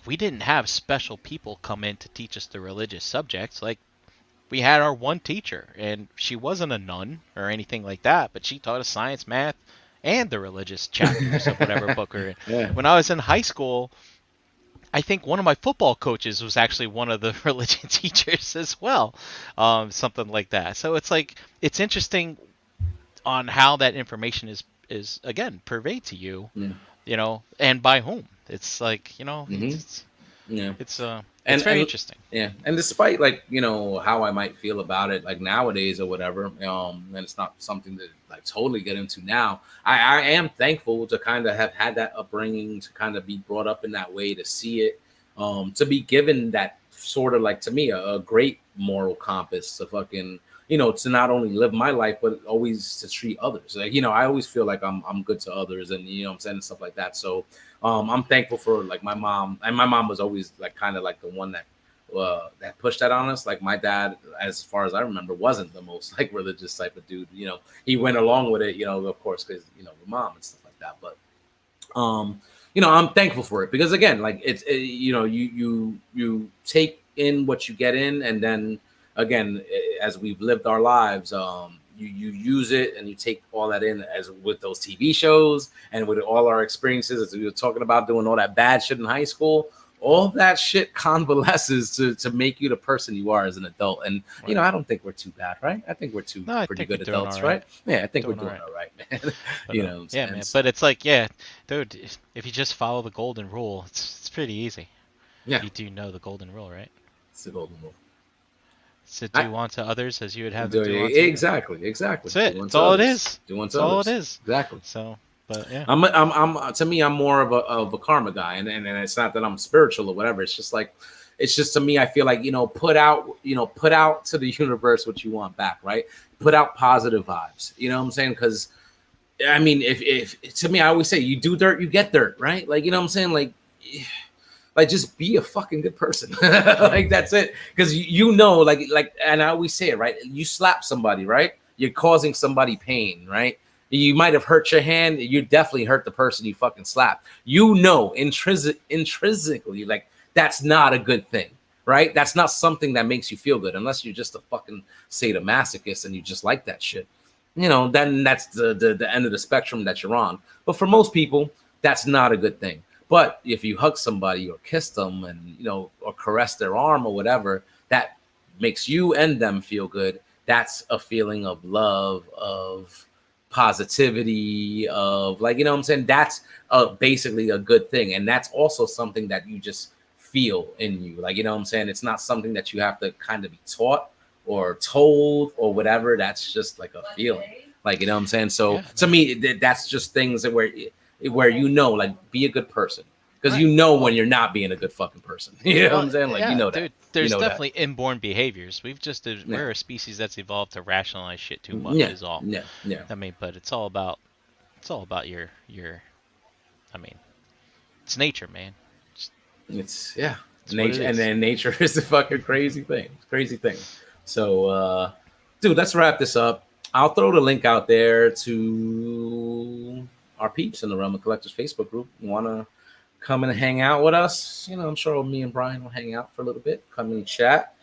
we didn't have special people come in to teach us the religious subjects. Like we had our one teacher, and she wasn't a nun or anything like that, but she taught us science, math, and the religious chapters of whatever book we're in. Yeah. When I was in high school, I think one of my football coaches was actually one of the religion teachers as well, something like that. So it's like it's interesting on how that information is again purveyed to you, Yeah. And by whom. It's like Hmm. Yeah. it's And very interesting. yeah, and despite like how I might feel about it like nowadays or whatever, and it's not something to like totally get into now. I am thankful to kind of have had that upbringing, to kind of be brought up in that way, to see it, to be given that sort of like, to me, a great moral compass to fucking to not only live my life but always to treat others. Like, I always feel like I'm good to others, and what I'm saying, and stuff like that. So I'm thankful for like my mom, and my mom was always like kind of like the one that pushed that on us. Like my dad, as far as I remember, wasn't the most like religious type of dude. He went along with it, of course, because the mom and stuff like that. But I'm thankful for it, because again, like you take in what you get in, and then again, as we've lived our lives, you use it and you take all that in, as with those TV shows and with all our experiences, as we were talking about doing all that bad shit in high school. All that shit convalesces to make you the person you are as an adult. And Right. I don't think we're too bad, right? I think we're two No, I pretty think good we're doing adults, all right. right? Yeah, I think we're Doing doing all all right, man. But What I'm yeah, saying? man. But it's like, yeah, dude, if you just follow the golden rule, it's pretty easy. Yeah, You do know the golden rule, right? it's the golden rule. So I, do unto others as you would have them do do unto you. exactly. That's it. Do That's unto all it others. is. Do unto That's all it others. is. Exactly. So, but yeah. I'm to me, I'm more of a karma guy, and it's not that I'm spiritual or whatever. It's just like, it's just, to me, I feel like, put out to the universe what you want back, right? Put out positive vibes. You know what I'm saying? Because I mean, if to me, I always say, you do dirt, you get dirt, right? Like, you know what I'm saying? Like just be a fucking good person. Like that's it. Because like, and I always say it, right? You slap somebody, right? You're causing somebody pain, right? You might have hurt your hand. You definitely hurt the person you fucking slapped. Intrinsically, like that's not a good thing, right? That's not something that makes you feel good, unless you're just a fucking sadomasochist and you just like that shit. then that's the end of the spectrum that you're on. But for most people, that's not a good thing. But if you hug somebody or kiss them and or caress their arm or whatever, that makes you and them feel good. That's a feeling of love, of positivity, of like, what I'm saying? That's basically a good thing. And that's also something that you just feel in you. Like, what I'm saying? It's not something that you have to kind of be taught or told or whatever. That's just like a feeling. Like, what I'm saying? So Yeah. to me, that's just things that where like, be a good person. Because Right. when you're not being a good fucking person. You know what I'm saying? Like, yeah, that. dude, there's that. definitely inborn behaviors. Yeah. We're a species that's evolved to rationalize shit too much. Yeah. Is all. Yeah. I mean, but it's all about your. I mean, it's nature, man. It's It's what nature, it and is. then nature is a fucking crazy thing. Crazy thing. So, dude, let's wrap this up. I'll throw the link out there to our peeps in the Realm of Collectors Facebook group. You want to come and hang out with us? I'm sure me and Brian will hang out for a little bit. Come and chat.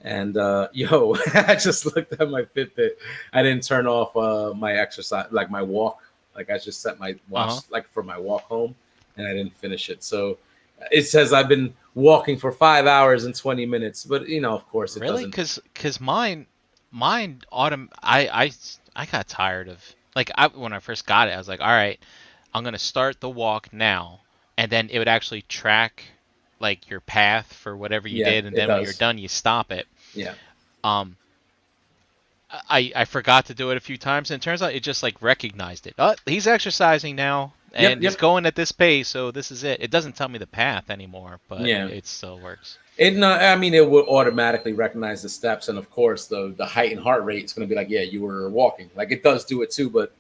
And yo, I just looked at my Fitbit. I didn't turn off my exercise, like my walk. Like I just set my watch like for my walk home, and I didn't finish it. So it says I've been walking for 5 hours and 20 minutes, but of course it Really? doesn't. Cause mine I got tired of like when I first got it, I was like, all right, I'm gonna start the walk now, and then it would actually track like your path for whatever you Yeah, did, and it then when you're does. done, you stop it. Yeah. Um, I forgot to do it a few times, and it turns out it just like recognized it. Oh, he's exercising now, Yep. and he's Yep. going at this pace, so this is it. It doesn't tell me the path anymore, but Yeah. it still works. I mean, it will automatically recognize the steps, and of course, the height and heart rate is going to be like, yeah, you were walking. Like it does do it too, but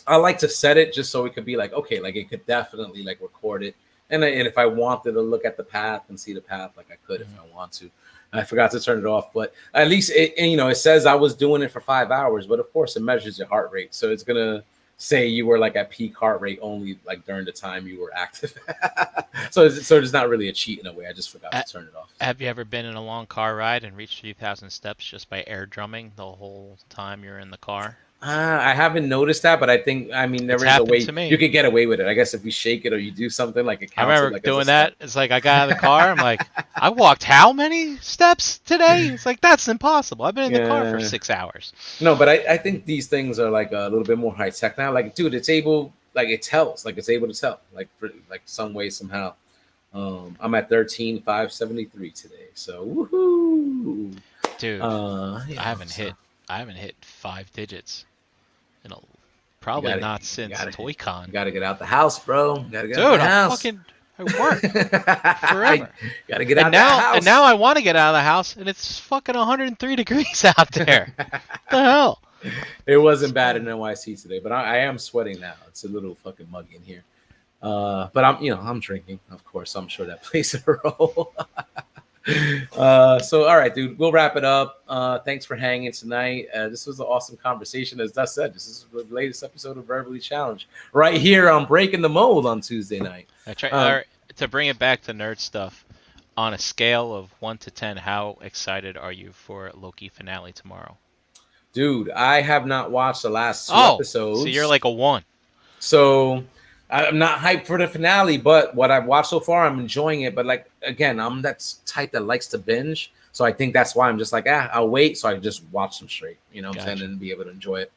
I like to set it just so it could be like, okay, like it could definitely like record it. And if I wanted to look at the path and see the path, like I could if I want to. I forgot to turn it off, but at least it says I was doing it for 5 hours, but of course it measures your heart rate. So it's gonna say you were like at peak heart rate only like during the time you were active. so it's not really a cheat in a way. I just forgot to turn it off. Have you ever been in a long car ride and reached 3,000 steps just by air drumming the whole time you're in the car? I haven't noticed that, but I mean, there It's is a happened way to me. you could get away with it. I guess if you shake it or you do something like it I counts it remember like as a doing step. that. It's like I got out of the car. I'm like, I walked how many steps today? It's like, that's impossible. I've been in the car for 6 hours. No, but I think these things are like a little bit more high tech now. Like, dude, it's able, like it tells, like it's able to tell, like for like some way somehow. I'm at 13,573 today, so woohoo, Dude, yeah, I haven't hit 5 digits in a You probably gotta, not since you ToyCon. gotta get out the house, bro. You gotta get out Dude, the house. I work forever. Gotta get out the house. And now I want to get out of the house, and it's fucking 103 degrees out there. What the hell? It wasn't bad in NYC today, but I am sweating now. It's a little fucking muggy in here. But I'm drinking, of course. I'm sure that plays a role. So all right, dude, we'll wrap it up. Thanks for hanging tonight. This was an awesome conversation. As Dust said, this is the latest episode of Verbally Challenged right here on Breaking the Mold on Tuesday night. To bring it back to nerd stuff, on a scale of 1 to 10, how excited are you for Loki finale tomorrow? Dude, I have not watched the last 2 episodes. So you're like a 1. So I'm not hyped for the finale, but what I've watched so far, I'm enjoying it. But like again, I'm that type that likes to binge, so I think that's why I'm just like, I'll wait, so I can just watch them straight, what I'm saying, and be able to enjoy it.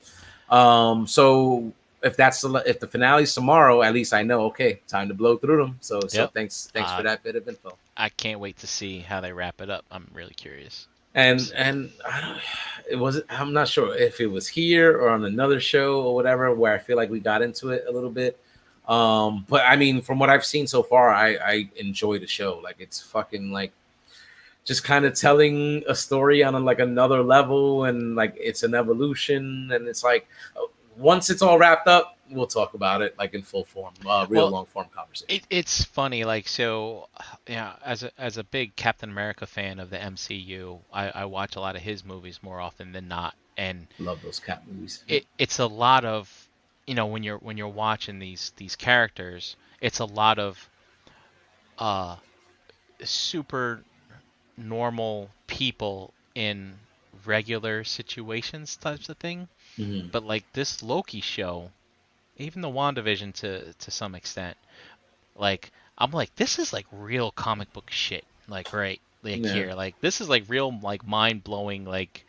So if the finale's tomorrow, at least I know, okay, time to blow through them. So thanks for that bit of info. I can't wait to see how they wrap it up. I'm really curious. And I'm not sure if it was here or on another show or whatever where I feel like we got into it a little bit. But I mean, from what I've seen so far, I enjoy the show. Like it's fucking like just kind of telling a story on like another level, and like it's an evolution, and it's like once it's all wrapped up, we'll talk about it like in full form, long form conversation. It's funny, like, so yeah, as a big Captain America fan of the MCU, I watch a lot of his movies more often than not, and love those Cap movies. It's a lot of, when you're watching these characters, it's a lot of super normal people in regular situations types of thing. Hmm. But like this Loki show, even the WandaVision to some extent, like I'm like this is like real comic book shit. Like right like Yeah, here, like this is like real like mind blowing like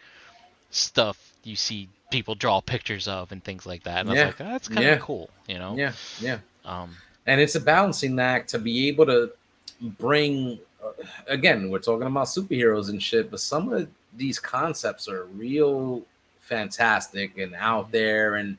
stuff you see people draw pictures of and things like that. And I was yeah, like, oh, that's kind of yeah, cool, you know. yeah, yeah. Um, And it's a balancing act to be able to bring. Again, we're talking about superheroes and shit, but some of these concepts are real fantastic and out there, and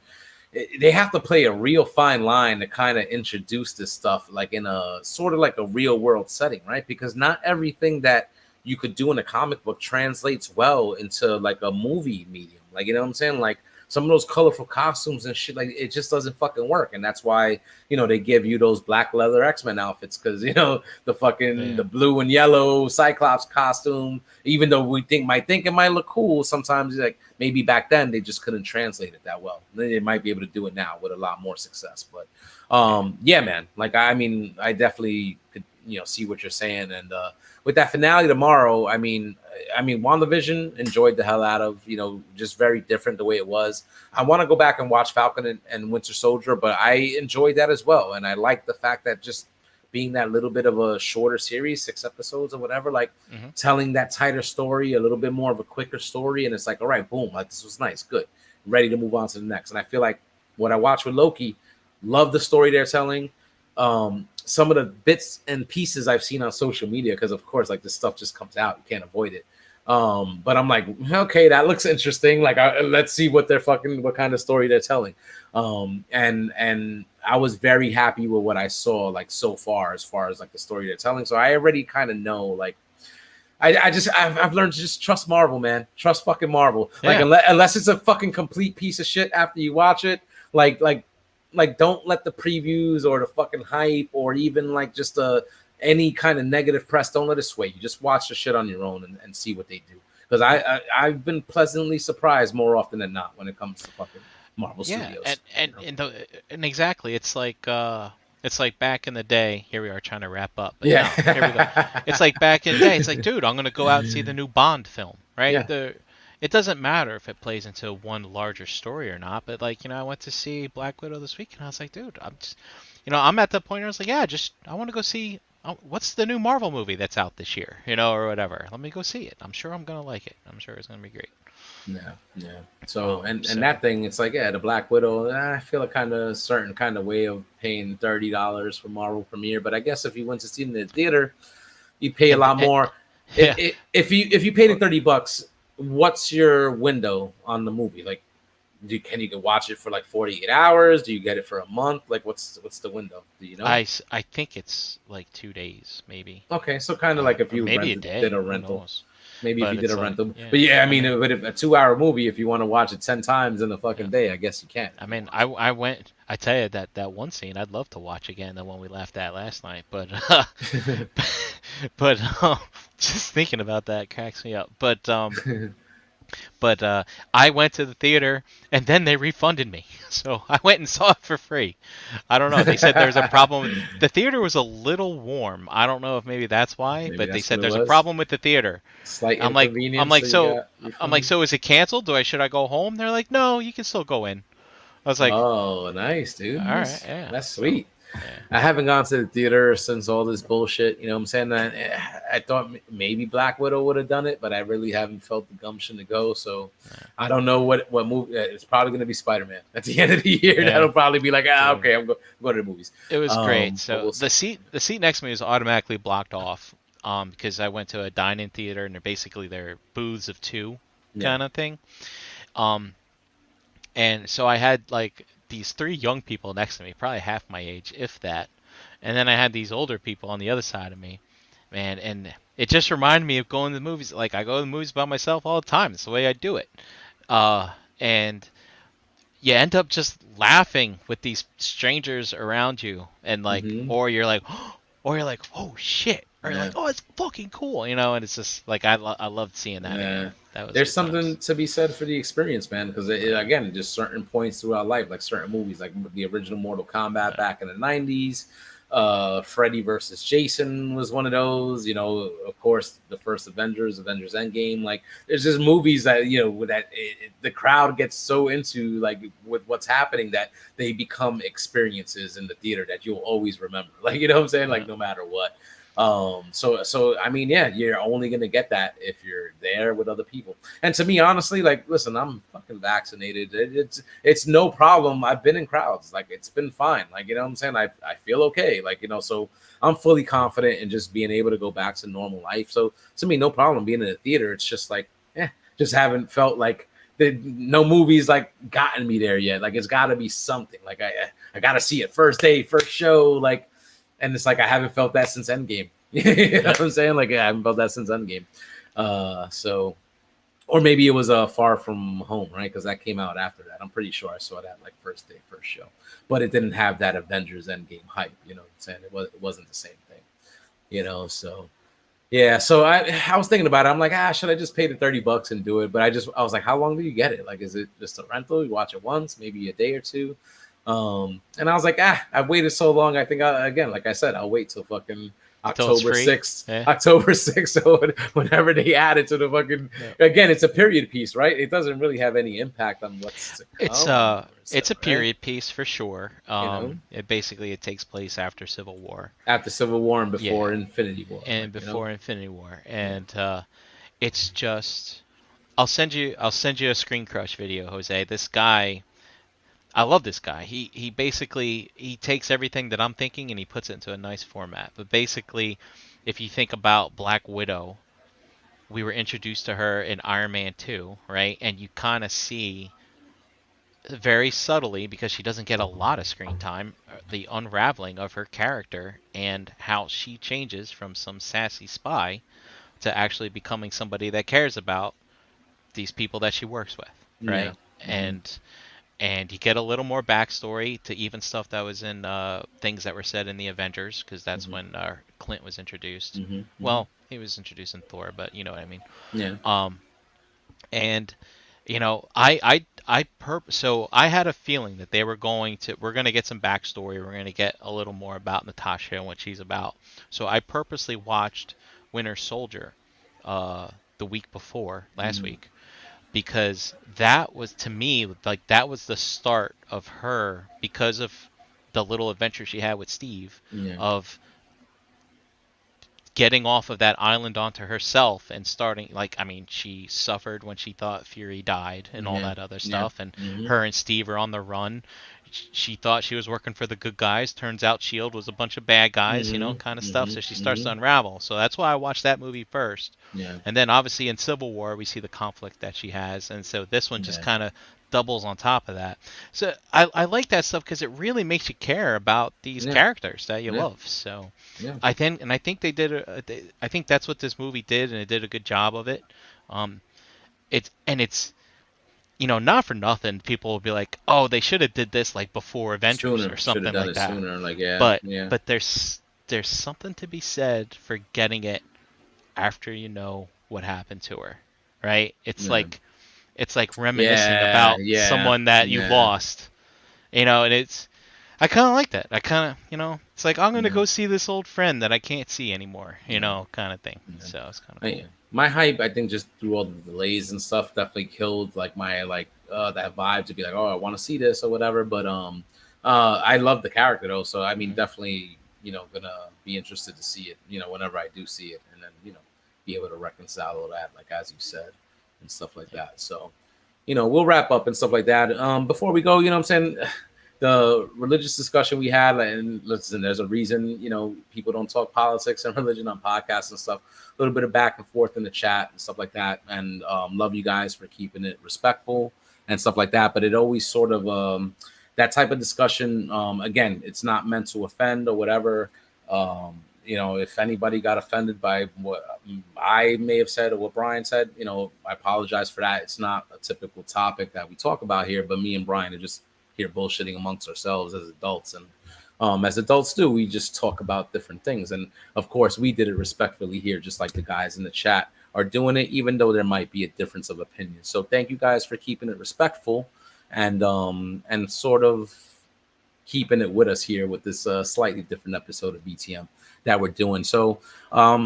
they have to play a real fine line to kind of introduce this stuff like in a sort of like a real world setting, right? Because not everything that you could do in a comic book translates well into like a movie medium. Like, you know what I'm saying? Like some of those colorful costumes and shit, like it just doesn't fucking work. And that's why, they give you those black leather X-Men outfits, because the fucking yeah, the blue and yellow Cyclops costume, even though we might think it might look cool, sometimes like maybe back then they just couldn't translate it that well. They might be able to do it now with a lot more success. But yeah, yeah, man, like I mean, I definitely could see what you're saying. And with that finale tomorrow, I mean, WandaVision enjoyed the hell out of, just very different the way it was. I want to go back and watch Falcon and Winter Soldier, but I enjoyed that as well. And I like the fact that just being that little bit of a shorter series, 6 episodes or whatever, like hmm telling that tighter story, a little bit more of a quicker story. And it's like, all right, boom, like this was nice, good, ready to move on to the next. And I feel like what I watched with Loki, love the story they're telling. Some of the bits and pieces I've seen on social media, because of course, like this stuff just comes out, you can't avoid it. But I'm like, okay, that looks interesting. Like, let's see what kind of story they're telling. And I was very happy with what I saw, like so far as like the story they're telling. So I already kind of know, like, I've learned to just trust Marvel, man. Trust fucking Marvel. Like, yeah, unless it's a fucking complete piece of shit after you watch it, like don't let the previews or the fucking hype or even like just any kind of negative press, don't let it sway you. Just watch the shit on your own and see what they do. Because I've been pleasantly surprised more often than not when it comes to fucking Marvel yeah, Studios. and exactly, it's like back in the day. Here we are trying to wrap up, but no, here we go. Yeah. It's like back in the day. It's like, dude, I'm gonna go out and see the new Bond film, right? Yeah. It doesn't matter if it plays into one larger story or not, but like, I went to see Black Widow this week, and I was like, dude, I'm just, I'm at the point where I was like, yeah, just I want to go see. What's the new Marvel movie that's out this year, or whatever? Let me go see it. I'm sure I'm gonna like it. I'm sure it's gonna be great. Yeah, yeah. So and So that thing, it's like, yeah, the Black Widow. I feel a kind of certain kind of way of paying $30 for Marvel premiere, but I guess if you went to see it in the theater, you pay a lot and more. yeah, If you paid the $30, what's your window on the movie? Like, can you watch it for like 48 hours? Do you get it for a month? Like, what's the window? Do you know? I think it's like 2 days, maybe, Okay, so kind of like if or you maybe a did day. a Who rental. knows? Maybe if But you did it's a like, rental, yeah. but yeah, I I mean, mean, but if a 2 hour movie, if you want to watch it 10 times in a fucking yeah. day, I guess you can. I mean, I went. I tell you that one scene I'd love to watch again, the one we laughed at last night. But but just thinking about that cracks me up. But I went to the theater and then they refunded me, so I went and saw it for free. I don't know. They said there's a problem. The theater was a little warm. I don't know if maybe that's why, Maybe but they that's what said it there's a was. problem with the theater. Slight I'm inconvenience, like so you so got I'm like refunded. so is it canceled? Should I go home? They're like, no, you can still go in. I was like, Oh, nice, dude. all right, Nice. yeah. That's So sweet. yeah, I haven't gone to the theater since all this bullshit. You know what I'm saying? I thought maybe Black Widow would have done it, but I really haven't felt the gumption to go. So yeah, I don't know what movie. It's probably going to be Spider-Man at the end of the year. yeah, That'll probably be like, dude. okay, I'm going to the movies. It was great. But So we'll see. the seat next to me was automatically blocked off, because I went to a dine-in theater and they're booths of two Yeah. kind of thing. Um, and so I had like these three young people next to me, probably half my age, if that. And then I had these older people on the other side of me, man. And it just reminded me of going to the movies. Like I go to the movies by myself all the time. It's the way I do it. And you end up just laughing with these strangers around you, and like, Hmm. or you're like, oh shit, or you're Yeah. like, oh, it's fucking cool, and it's just like I loved seeing that Yeah. again. That was There's good times. something to be said for the experience, man. Because again, just certain points throughout life, like certain movies, like the original Mortal Kombat Yeah. back in the '90s. Freddy versus Jason was one of those. You know, of course, the first Avengers Endgame. Like, there's just movies that the crowd gets so into, like, with what's happening, that they become experiences in the theater that you'll always remember. Like, you know what I'm saying? Like, no matter what. So I mean, yeah, you're only gonna get that if you're there with other people. And to me, honestly, like, listen, I'm fucking vaccinated. It's no problem. I've been in crowds. Like, it's been fine. Like, you know what I'm saying? I feel okay. Like, you know, so I'm fully confident in just being able to go back to normal life. So to me, no problem being in the theater. It's just like, just haven't felt like no movies like gotten me there yet. Like, it's got to be something. Like, I got to see it first day, first show. Like, and it's like I haven't felt that since Endgame. You know what I'm saying? Like, I haven't felt that since Endgame. So, or maybe it was Far From Home, right? Because that came out after that. I'm pretty sure I saw that like first day, first show, but it didn't have that Avengers Endgame hype. You know what I'm saying? It wasn't the same thing. You know, so yeah. So I was thinking about it. I'm like, should I just pay the $30 and do it? But I was like, how long do you get it? Like, is it just a rental? You watch it once, maybe a day or two. And I was like, I've waited so long. I think again, like I said, I'll wait till fucking October 6th. Yeah. October 6th. So whenever they add it to the fucking again, it's a period piece, right? It doesn't really have any impact on what's to come. It's a period piece for sure. It basically takes place after Civil War. After Civil War and before Infinity War. And before Infinity War. And it's just I'll send you a Screen Crush video, Jose. This guy, I love this guy. He basically takes everything that I'm thinking and he puts it into a nice format. But basically, if you think about Black Widow, we were introduced to her in Iron Man 2, right? And you kind of see very subtly, because she doesn't get a lot of screen time, the unraveling of her character and how she changes from some sassy spy to actually becoming somebody that cares about these people that she works with, right? Yeah. And you get a little more backstory to even stuff that was in things that were said in the Avengers, because that's when Clint was introduced. Well, he was introduced in Thor, but you know what I mean. Yeah. And you know, so I had a feeling that we're going to get some backstory. We're going to get a little more about Natasha and what she's about. So I purposely watched Winter Soldier the week before last week, because that was, to me, like, that was the start of her, because of the little adventure she had with Steve, of getting off of that island onto herself and starting, like, I mean, she suffered when she thought Fury died and all that other stuff, and her and Steve are on the run. She thought she was working for the good guys. Turns out S.H.I.E.L.D. was a bunch of bad guys, you know, kind of stuff. So she starts to unravel. So that's why I watched that movie first. And then obviously in Civil War, we see the conflict that she has. And so this one just kind of doubles on top of that. So I like that stuff because it really makes you care about these characters that you love. So I think they did. I think that's what this movie did, and it did a good job of it. It's you know, not for nothing, people will be like, "Oh, they should have did this like before Avengers or something like that." Sooner, like, but there's something to be said for getting it after you know what happened to her, right? It's like reminiscing about someone that you lost, you know. And I kind of like that. I kind of, you know, it's like, I'm gonna go see this old friend that I can't see anymore, you know, kind of thing. So it's kind of cool. My hype, I think, just through all the delays and stuff, definitely killed like my that vibe to be like, oh, I want to see this or whatever. But I love the character though, so I mean, definitely, you know, gonna be interested to see it, you know, whenever I do see it, and then, you know, be able to reconcile all that, like as you said, and stuff like that. So, you know, we'll wrap up and stuff like that. Before we go, you know what I'm saying, the religious discussion we had, and listen, there's a reason, you know, people don't talk politics and religion on podcasts and stuff. A little bit of back and forth in the chat and stuff like that. And love you guys for keeping it respectful and stuff like that. But it always sort of that type of discussion. Again, it's not meant to offend or whatever. You know, if anybody got offended by what I may have said or what Brian said, you know, I apologize for that. It's not a typical topic that we talk about here, but me and Brian are just here bullshitting amongst ourselves as adults. And as adults do, we just talk about different things. And of course, we did it respectfully here, just like the guys in the chat are doing it, even though there might be a difference of opinion. So thank you guys for keeping it respectful and sort of keeping it with us here with this slightly different episode of BTM that we're doing. So,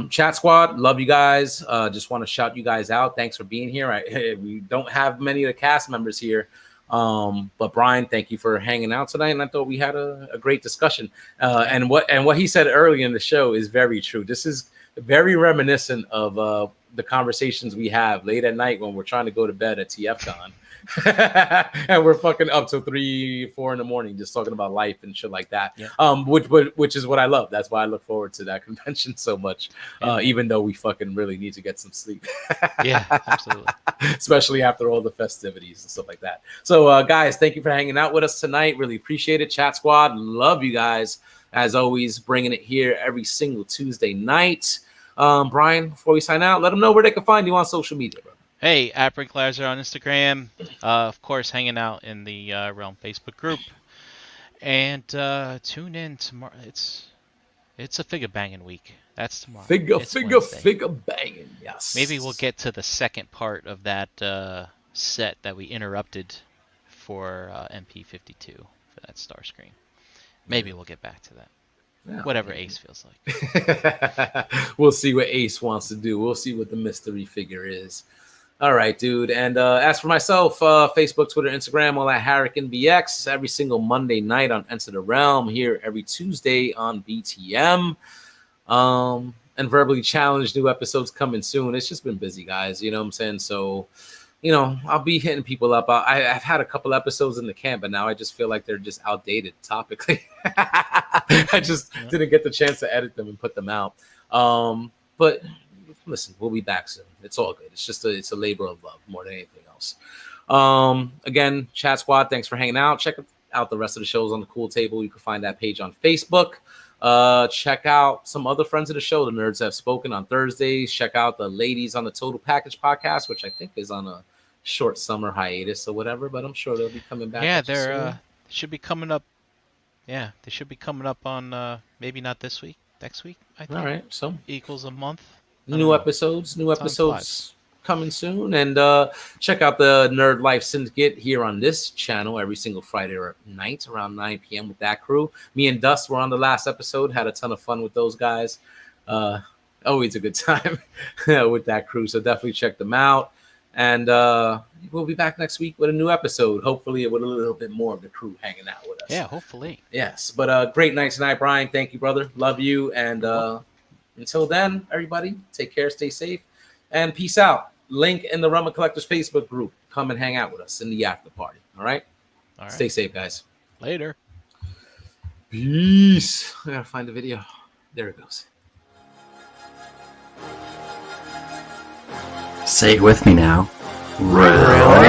Chat Squad, love you guys. Just want to shout you guys out. Thanks for being here. We don't have many of the cast members here. But Brian, thank you for hanging out tonight, and I thought we had a great discussion. And what he said early in the show is very true. This is very reminiscent of the conversations we have late at night when we're trying to go to bed at TFCon. And we're fucking up till 3-4 in the morning just talking about life and shit like that. Yeah. Which is what I love. That's why I look forward to that convention so much. Even though we fucking really need to get some sleep. Yeah, absolutely. Especially after all the festivities and stuff like that. So guys, thank you for hanging out with us tonight. Really appreciate it. Chat Squad, love you guys. As always, bringing it here every single Tuesday night. Brian, before we sign out, let them know where they can find you on social media, bro. Hey, at Bricklazer on Instagram. Of course, hanging out in the Realm Facebook group. And tune in tomorrow. It's a figure banging week. That's tomorrow. Figure banging. Yes. Maybe we'll get to the second part of that set that we interrupted for MP52 for that Starscream. Maybe we'll get back to that. Yeah, whatever Ace feels like. We'll see what Ace wants to do. We'll see what the mystery figure is. All right, dude. And as for myself, Facebook, Twitter, Instagram, all at HurricaneBX every single Monday night on Enter the Realm, here every Tuesday on BTM. And Verbally Challenged, new episodes coming soon. It's just been busy, guys. You know what I'm saying? So, you know, I'll be hitting people up. I've had a couple episodes in the can, but now I just feel like they're just outdated topically. I just didn't get the chance to edit them and put them out. But listen, we'll be back soon. It's all good. It's a labor of love more than anything else. Again, Chat Squad, thanks for hanging out. Check out the rest of the shows on the Cool Table. You can find that page on Facebook. Check out some other friends of the show. The Nerds Have Spoken on Thursdays. Check out the Ladies on the Total Package podcast, which I think is on a short summer hiatus or whatever, but I'm sure they'll be coming back. Yeah, they should be coming up. Yeah, they should be coming up on maybe not this week, next week, I think. All right, so equals a month. New episodes coming soon. And check out the Nerd Life Syndicate here on this channel every single Friday night around 9 p.m. with that crew. Me and Dust were on the last episode, had a ton of fun with those guys. Always a good time with that crew, so definitely check them out. And we'll be back next week with a new episode, hopefully with a little bit more of the crew hanging out with us. Yeah, hopefully. Yes, but great night tonight, Brian. Thank you, brother. Love you. And until then, everybody, take care, stay safe, and peace out. Link in the Realm of Collectors Facebook group. Come and hang out with us in the after party. All right? All right. Stay safe, guys. Later. Peace. I gotta find the video. There it goes. Say it with me now. Round.